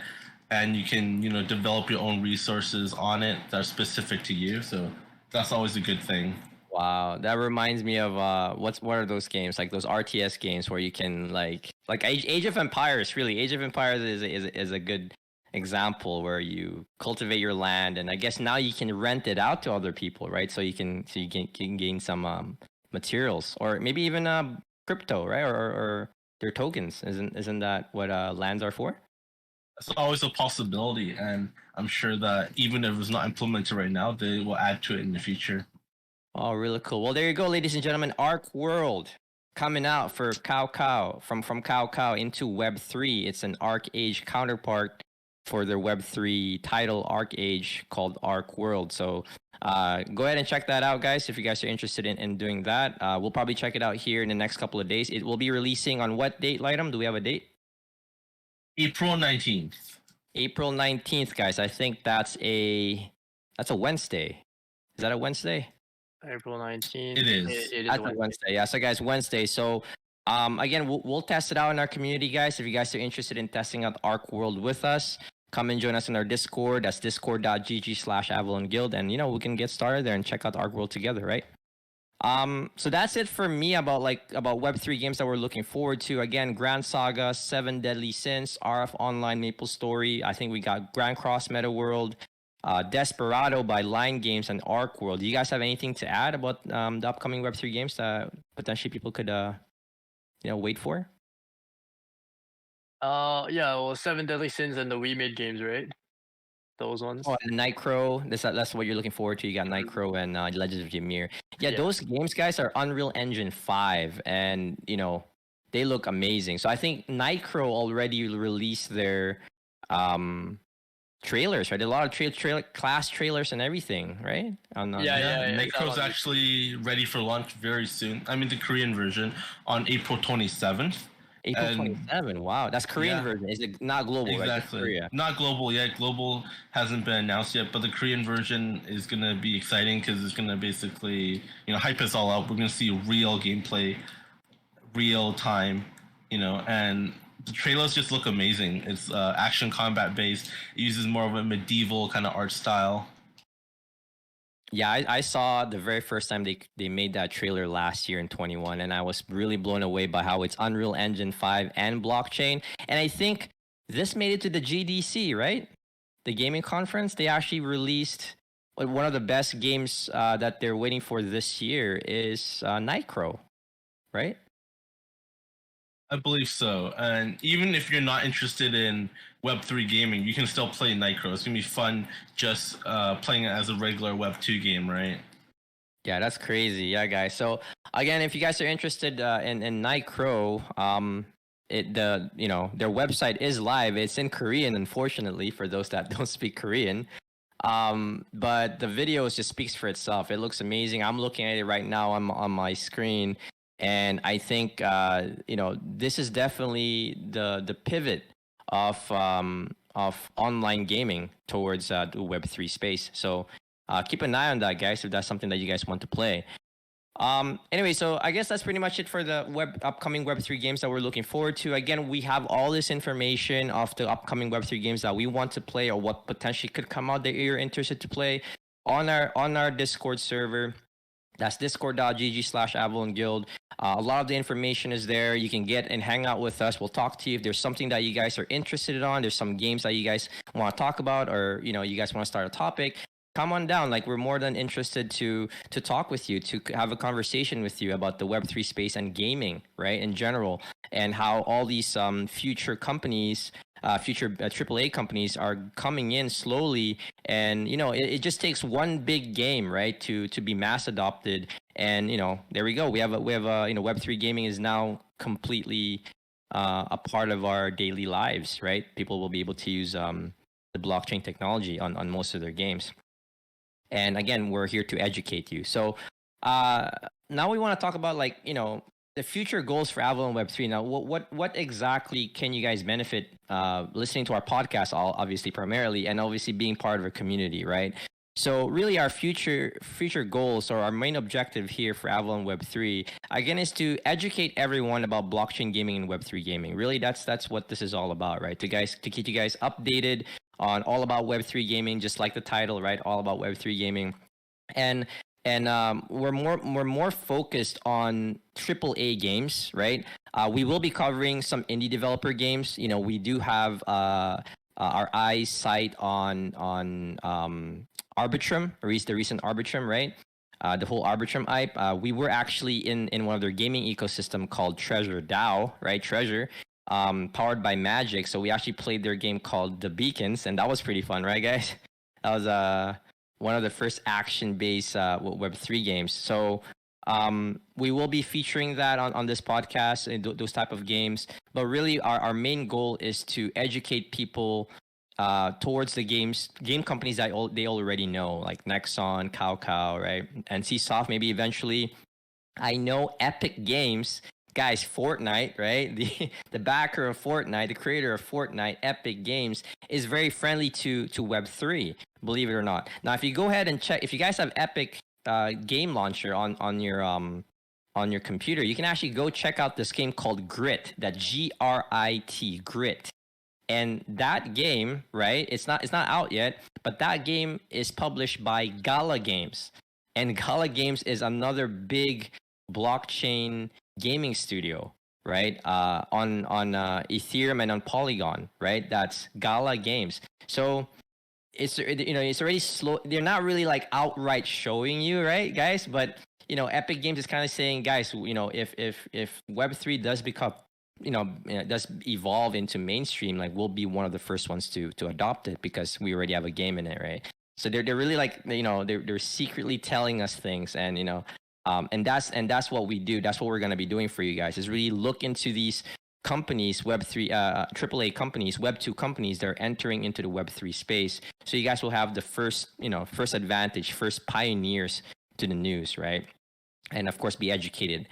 and you can develop your own resources on it that are specific to you. So that's always a good thing. Wow, that reminds me of what are those games, like those RTS games where you can like Age of Empires. Really, Age of Empires is a good example where you cultivate your land, and I guess now you can rent it out to other people, right? So you can gain some materials, or maybe even crypto, right? Or their tokens. Isn't that what lands are for? It's always a possibility, and I'm sure that even if it's not implemented right now, they will add to it in the future. Oh, really cool. Well, there you go, ladies and gentlemen. Arc World coming out for Cow from Cow into Web3. It's an Arc Age counterpart for their Web3 title, Arc Age, called Arc World. So go ahead and check that out, guys, if you guys are interested in doing that. We'll probably check it out here in the next couple of days. It will be releasing on what date, Lightem? Do we have a date? April 19th. April 19th, guys. I think that's a Wednesday. Is that a Wednesday? April 19th. It is. It is That's a Wednesday. Yeah. So guys, Wednesday. So again, we'll test it out in our community, guys. If you guys are interested in testing out Arc World with us, come and join us in our Discord. That's discord.gg/Avalon Guild. And we can get started there and check out Arc World together, right? So that's it for me about Web3 games that we're looking forward to. Again, Grand Saga, 7 Deadly Sins, RF Online, Maple Story. I think we got Grand Cross Meta World, Desperado by Line Games, and Arc World. Do you guys have anything to add about the upcoming Web3 games that potentially people could wait for? Yeah, well, 7 Deadly Sins and the We Made games, right? Those ones. Oh, and Nightcrow. That's what you're looking forward to. You got Nightcrow and Legends of Ymir. Yeah, those games, guys, are Unreal Engine 5, and they look amazing. So I think Nightcrow already released their trailers, right? A lot of trailer class trailers and everything, right? Yeah, it's out Necro's on YouTube. actually ready for launch very soon. I mean, the Korean version on April 27th. April And 27. Wow, that's Korean yeah, version. Is it not global, right? Just exactly. Korea. Not global yet. Global hasn't been announced yet, but the Korean version is gonna be exciting because it's gonna basically, hype us all up. We're gonna see real gameplay, real time, and the trailers just look amazing. It's action combat based. It uses more of a medieval kind of art style. Yeah, I saw the very first time they made that trailer last year in 21, and I was really blown away by how it's Unreal Engine 5 and blockchain. And I think this made it to the GDC, right? The gaming conference. They actually released one of the best games that they're waiting for this year is Nitro, right? I believe so. And even if you're not interested in Web3 gaming, you can still play Nitro. It's gonna be fun just playing it as a regular Web2 game, right? Yeah, that's crazy. Yeah, guys. So again, if you guys are interested in Nitro, their website is live. It's in Korean, unfortunately, for those that don't speak Korean. But the video just speaks for itself. It looks amazing. I'm looking at it right now on my screen, and I think this is definitely the pivot of online gaming towards the Web3 space. So keep an eye on that, guys, if that's something that you guys want to play. Anyway, so I guess that's pretty much it for the upcoming Web3 games that we're looking forward to. Again, we have all this information of the upcoming Web3 games that we want to play or what potentially could come out that you're interested to play on our Discord server. That's discord.gg/Avalon Guild. A lot of the information is there. You can get and hang out with us. We'll talk to you if there's something that you guys are interested on. There's some games that you guys want to talk about, or you guys want to start a topic. Come on down. Like, we're more than interested to talk with you, to have a conversation with you about the Web3 space and gaming, right, in general, and how all these future companies, future AAA companies are coming in slowly. And it just takes one big game, right, to be mass adopted. And there we go. We have Web3 gaming is now completely a part of our daily lives, right? People will be able to use the blockchain technology on most of their games. And again, we're here to educate you. So now we want to talk about the future goals for Avalon Web3. Now, what exactly can you guys benefit listening to our podcast, obviously primarily, and obviously being part of a community, right? So really our future goals, or our main objective here for Avalon Web3, again, is to educate everyone about blockchain gaming and Web3 gaming. Really, that's what this is all about, right? To keep you guys updated on all about Web3 gaming, just like the title, right? All about Web3 gaming. And we're more focused on AAA games, right? We will be covering some indie developer games. We do have our eyes sight on Arbitrum, or the recent Arbitrum, right? The whole Arbitrum hype. We were actually in one of their gaming ecosystem called Treasure DAO, right? Treasure, powered by Magic. So we actually played their game called The Beacons, and that was pretty fun, right, guys? That was one of the first action-based Web3 games. So we will be featuring that on this podcast and those type of games. But really, our main goal is to educate people towards the game companies that they already know, like Nexon, Cow, right? And NCSoft, maybe eventually. I know Epic Games, guys, Fortnite, right? The backer of Fortnite, the creator of Fortnite, Epic Games, is very friendly to Web3, believe it or not. Now, if you go ahead and check, if you guys have Epic game launcher on your computer, you can actually go check out this game called Grit, that GRIT, Grit. And that game, right? It's not out yet, but that game is published by Gala Games. And Gala Games is another big blockchain gaming studio, right? On Ethereum and on Polygon, right? That's Gala Games. So it's already slow. They're not really like outright showing you, right, guys? But Epic Games is kind of saying, guys, if Web3 does become does evolve into mainstream, like, we'll be one of the first ones to adopt it because we already have a game in it, right? So they're really like, they're secretly telling us things, and and that's what we do. That's what we're going to be doing for you guys, is really look into these companies, Web3, AAA companies, Web2 companies, they're entering into the Web3 space. So you guys will have the first advantage, first pioneers to the news, right? And of course, be educated.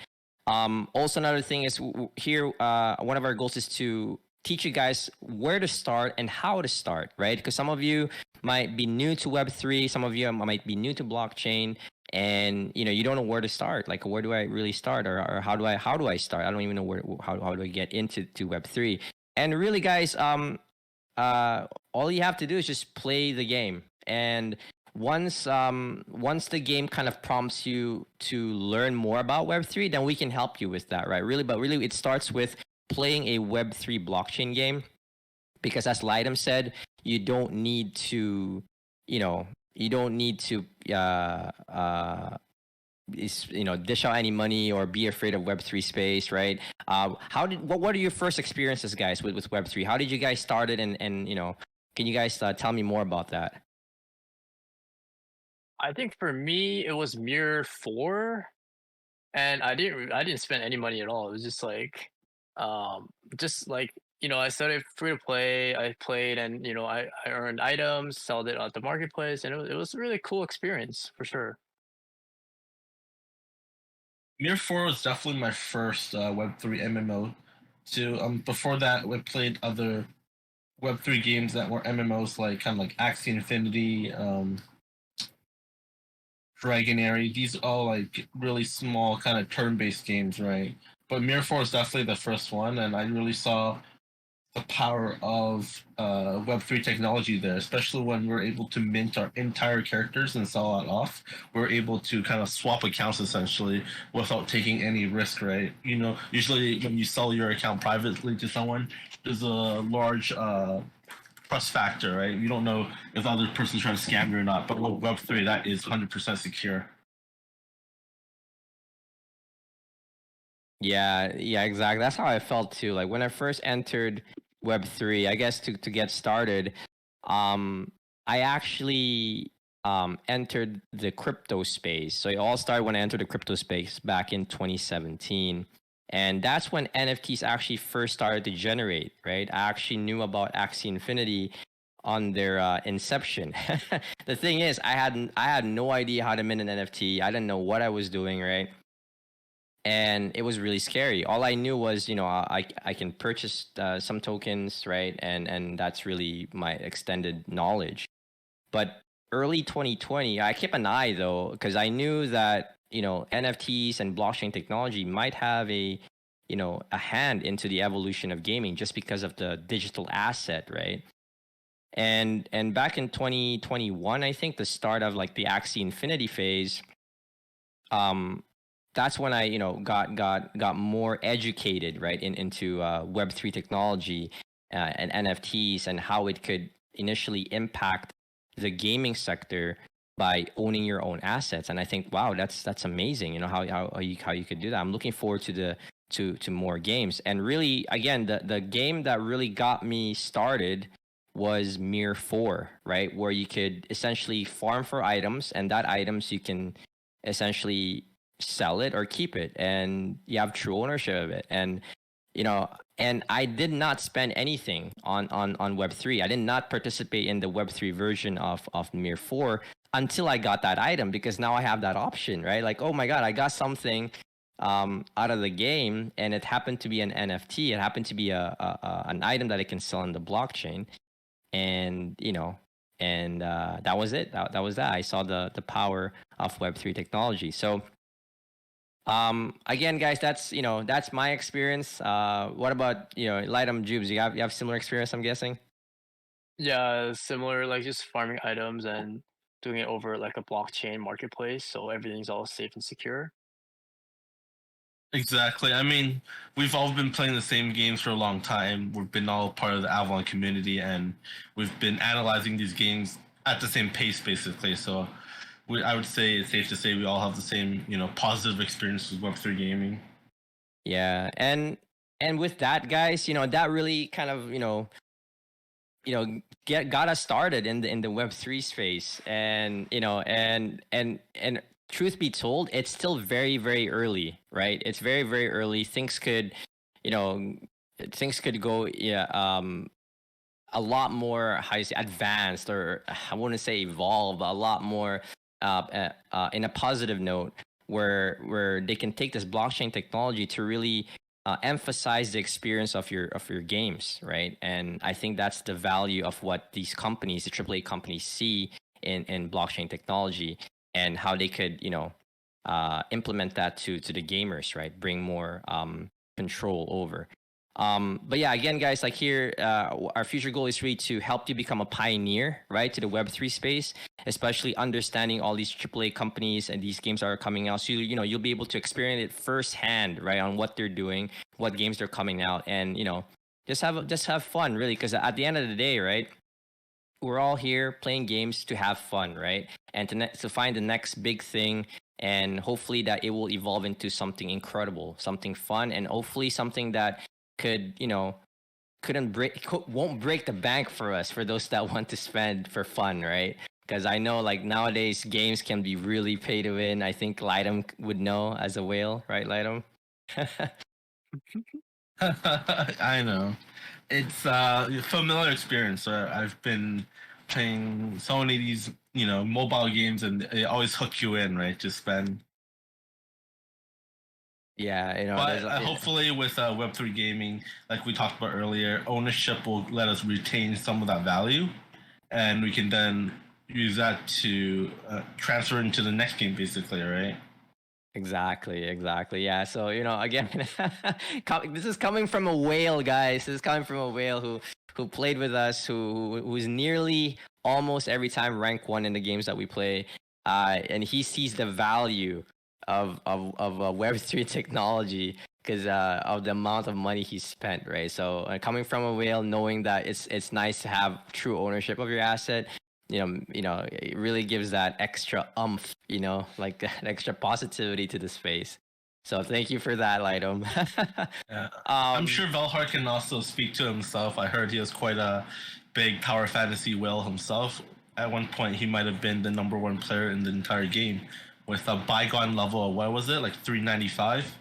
Also, another thing is here, one of our goals is to teach you guys where to start and how to start, right? Because some of you might be new to Web3, some of you might be new to blockchain, and you don't know where to start. Like, where do I really start, or how do I start? I don't even know how do I get into Web3. And really, guys, all you have to do is just play the game. And once the game kind of prompts you to learn more about Web3, then we can help you with that, right? Really, it starts with playing a Web3 blockchain game, because as Lightem said, you don't need to, dish out any money or be afraid of Web3 space, right? What are your first experiences, guys, with Web3? How did you guys start it, and can you guys tell me more about that? I think for me it was Mirror 4, and I didn't spend any money at all. It was just like I started free to play. I played, and I earned items, sold it at the marketplace, and it was a really cool experience for sure. Mirror 4 was definitely my first Web3 MMO. So before that, we played other Web3 games that were MMOs, like kind of like Axie Infinity, Dragonary. These are all like really small kind of turn-based games, right? But Mirror 4 is definitely the first one, and I really saw the power of Web3 technology there, especially when we're able to mint our entire characters and sell it off. We're able to kind of swap accounts essentially without taking any risk, right? Usually when you sell your account privately to someone, there's a large trust factor, right? You don't know if the other person's trying to scam you or not. But with Web3, that is 100% secure. Yeah, exactly. That's how I felt too. Like when I first entered Web3, I guess to get started, I actually entered the crypto space. So it all started when I entered the crypto space back in 2017. And that's when NFTs actually first started to generate, right? I actually knew about Axie Infinity on their inception. The thing is, I had no idea how to mint an NFT. I didn't know what I was doing, right? And it was really scary. All I knew was, I can purchase some tokens, right? And that's really my extended knowledge. But early 2020, I kept an eye though, because I knew that NFTs and blockchain technology might have a hand into the evolution of gaming, just because of the digital asset, right? And back in 2021, I think the start of like the Axie Infinity phase, um that's when I got more educated, right, into Web3 technology, and NFTs, and how it could initially impact the gaming sector by owning your own assets. And I think, wow, that's amazing. How you could do that. I'm looking forward to more games. And really, again, the game that really got me started was Mirror 4, right, where you could essentially farm for items, and that items you can essentially sell it or keep it, and you have true ownership of it. And and I did not spend anything on Web3. I did not participate in the Web3 version of Mir 4 until I got that item, because now I have that option, right? Like, oh my god, I got something out of the game, and it happened to be an NFT. It happened to be an item that I can sell on the blockchain. And that was it. That was that. I saw the power of Web3 technology. So again, guys, that's my experience. What about Lightem, Jubes? You have similar experience, I'm guessing. Yeah, similar, like just farming items and doing it over like a blockchain marketplace, so everything's all safe and secure. Exactly. I mean, we've all been playing the same games for a long time. We've been all part of the Avalon community, and we've been analyzing these games at the same pace, basically. So, I would say it's safe to say we all have the same, positive experience with Web3 gaming. Yeah, and with that, guys, that really kind of got us started in the Web3 space. And and truth be told, it's still very, very early, right? It's very, very early. Things could, you know things could go, yeah, a lot more, how you say, advanced, or I wouldn't say evolve, but a lot more in a positive note, where they can take this blockchain technology to really emphasize the experience of your games, right? And I think that's the value of what these companies, the AAA companies, see in blockchain technology, and how they could, implement that to the gamers, right? Bring more control over. But yeah, again, guys, like here, our future goal is really to help you become a pioneer, right, to the Web3 space, especially understanding all these AAA companies and these games that are coming out. So you'll be able to experience it firsthand, right, on what they're doing, what games they're coming out, and just have fun, really, because at the end of the day, right, we're all here playing games to have fun, right, and to find the next big thing. And hopefully that it will evolve into something incredible, something fun, and hopefully something that could won't break the bank for us, for those that want to spend for fun, right? Because I know, like, nowadays games can be really pay to win. I think Lightem would know as a whale, right, Lightem? I know. It's a familiar experience. I've been playing so many of these, mobile games, and they always hook you in, right? To spend. Yeah, But hopefully, with Web3 gaming, like we talked about earlier, ownership will let us retain some of that value, and we can then use that to transfer into the next game, basically, right? Exactly. Yeah. So, again, this is coming from a whale, guys. This is coming from a whale who played with us, who's nearly almost every time rank one in the games that we play. And he sees the value of Web3 technology because of the amount of money he spent, right? So, coming from a whale, knowing that it's nice to have true ownership of your asset, it really gives that extra umph, like that extra positivity to the space. So thank you for that, Lightum. Yeah. I'm sure Velhar can also speak to himself. I heard he was quite a big Tower Fantasy whale himself. At one point, he might have been the number one player in the entire game with a bygone level of, what was it, like 395?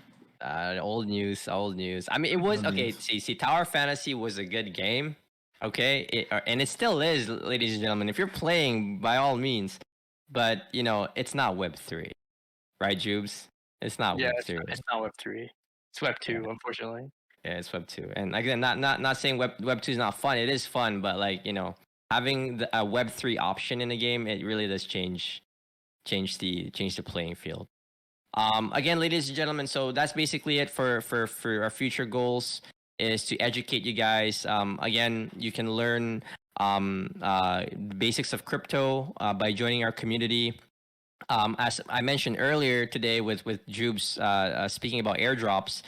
Old news, old news. I mean, it was Old okay. news. See, Tower Fantasy was a good game, okay, and it still is, ladies and gentlemen. If you're playing, by all means, but it's not Web3, right, Jubes? It's not Yeah, Web3. it's not Web3. It's Web2, Yeah. unfortunately. Yeah, it's Web 2. And again, not saying Web 2 is not fun. It is fun, but like, having a Web 3 option in the game, it really does change the playing field. Again, ladies and gentlemen, so that's basically it for our future goals, is to educate you guys. Again, you can learn the basics of crypto by joining our community. As I mentioned earlier today with Jubes speaking about airdrops,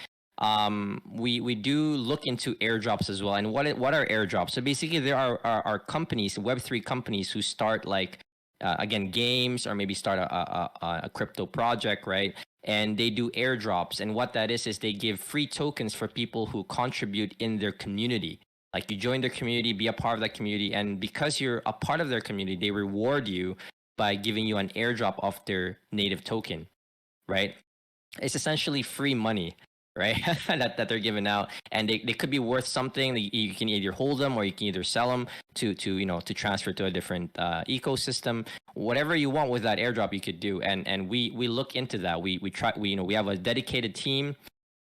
we do look into airdrops as well. And what are airdrops? So basically, there are companies, Web3 companies, who start, like, again, games, or maybe start a crypto project, right? And they do airdrops. And what that is they give free tokens for people who contribute in their community. Like, you join their community, be a part of that community, and because you're a part of their community, they reward you by giving you an airdrop of their native token, right? It's essentially free money, right? that they're giving out, and they could be worth something. You can either hold them, or you can either sell them to transfer to a different ecosystem. Whatever you want with that airdrop, you could do. And we look into that. We have a dedicated team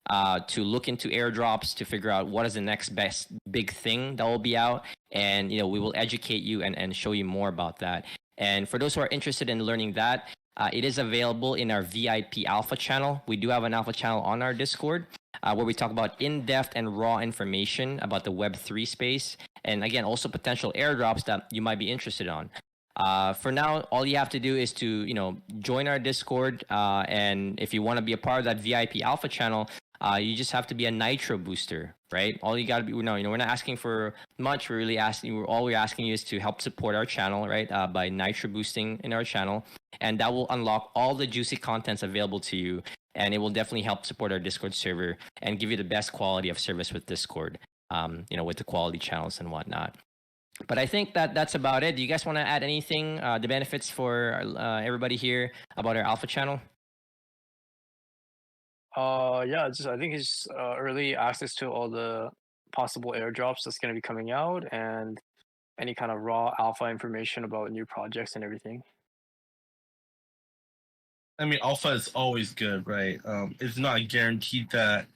to look into airdrops, to figure out what is the next best big thing that will be out. And we will educate you and show you more about that. And for those who are interested in learning that, it is available in our VIP Alpha channel. We do have an Alpha channel on our Discord where we talk about in-depth and raw information about the Web3 space. And again, also potential airdrops that you might be interested on. For now, all you have to do is to, join our Discord. And if you want to be a part of that VIP Alpha channel, you just have to be a Nitro booster, right? All you got to be, no, we're not asking for much. All we're asking you is to help support our channel, right? By Nitro boosting in our channel. And that will unlock all the juicy contents available to you. And it will definitely help support our Discord server and give you the best quality of service with Discord, with the quality channels and whatnot. But I think that's about it. Do you guys want to add anything, the benefits for everybody here about our Alpha channel? Yeah, I think it's early access to all the possible airdrops that's going to be coming out, and any kind of raw alpha information about new projects and everything. I mean, alpha is always good, right? It's not guaranteed that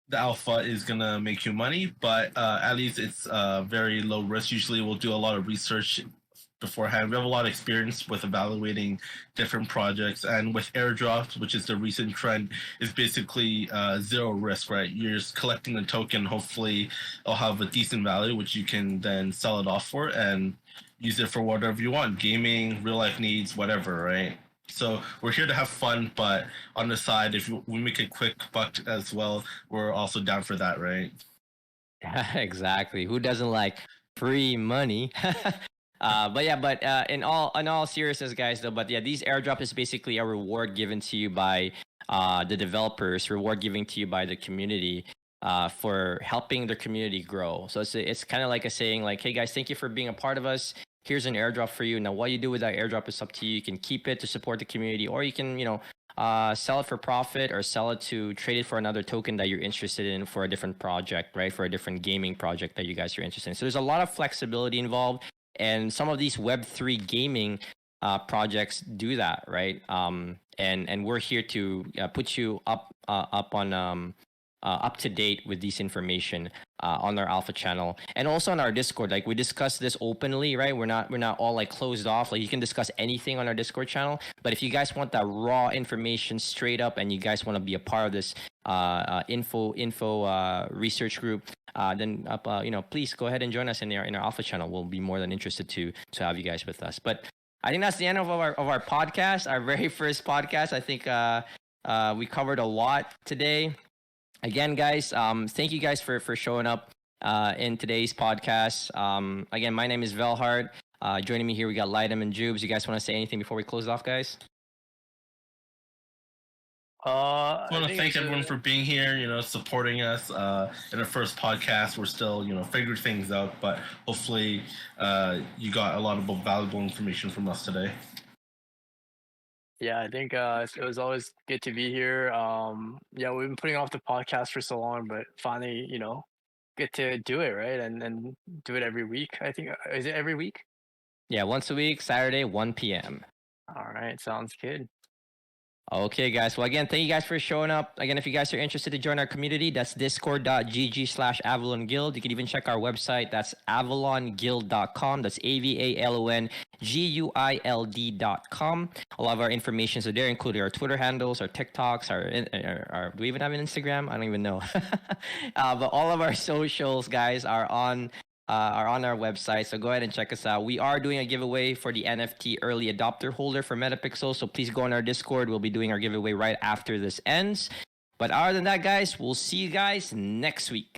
the alpha is gonna make you money, but at least it's very low risk. Usually, we'll do a lot of research beforehand. We have a lot of experience with evaluating different projects, and with airdrops, which is the recent trend, is basically zero risk, right? You're just collecting the token. Hopefully, it'll have a decent value, which you can then sell it off for and use it for whatever you want, gaming, real life needs, whatever, right? So we're here to have fun, but on the side, if we make a quick buck as well, we're also down for that, right? Exactly. Who doesn't like free money? But in all seriousness, guys, though, but yeah, these airdrop is basically a reward given to you by the developers, reward given to you by the community for helping the community grow. So it's kind of like a saying, like, hey guys, thank you for being a part of us. Here's an airdrop for you. Now, what you do with that airdrop is up to you. You can keep it to support the community, or you can, sell it for profit, or sell it to trade it for another token that you're interested in for a different project, right? For a different gaming project that you guys are interested in. So there's a lot of flexibility involved, and some of these Web3 gaming projects do that, right? And we're here to put you up to date with this information on our alpha channel, and also on our Discord. Like, we discuss this openly, right? We're not all like closed off. Like, you can discuss anything on our Discord channel, but if you guys want that raw information straight up, and you guys want to be a part of this info research group, then please go ahead and join us in our alpha channel. We'll be more than interested to have you guys with us. But I think that's the end of our podcast, our very first podcast. I think we covered a lot today. Again, guys, thank you guys for showing up in today's podcast. Again, my name is Velhard. Joining me here, we got Lightem and Jubes. You guys want to say anything before we close it off, guys? I want to thank everyone for being here, supporting us in our first podcast. We're still, figuring things out, but hopefully you got a lot of valuable information from us today. Yeah, I think it was always good to be here. Yeah, we've been putting off the podcast for so long, but finally, get to do it, right? And do it every week. I think, is it every week? Yeah, once a week, Saturday, 1 p.m. All right, sounds good. Okay, guys. Well, again, thank you guys for showing up. Again, if you guys are interested to join our community, that's discord.gg/Avalon Guild. You can even check our website. That's avalonguild.com. That's AVALONGUILD.com. All of our information is there, including our Twitter handles, our TikToks, our do we even have an Instagram? I don't even know. But all of our socials, guys, are on our website, so go ahead and check us out. We are doing a giveaway for the NFT early adopter holder for Metapixel, so please go on our Discord. We'll be doing our giveaway right after this ends. But other than that, guys, we'll see you guys next week.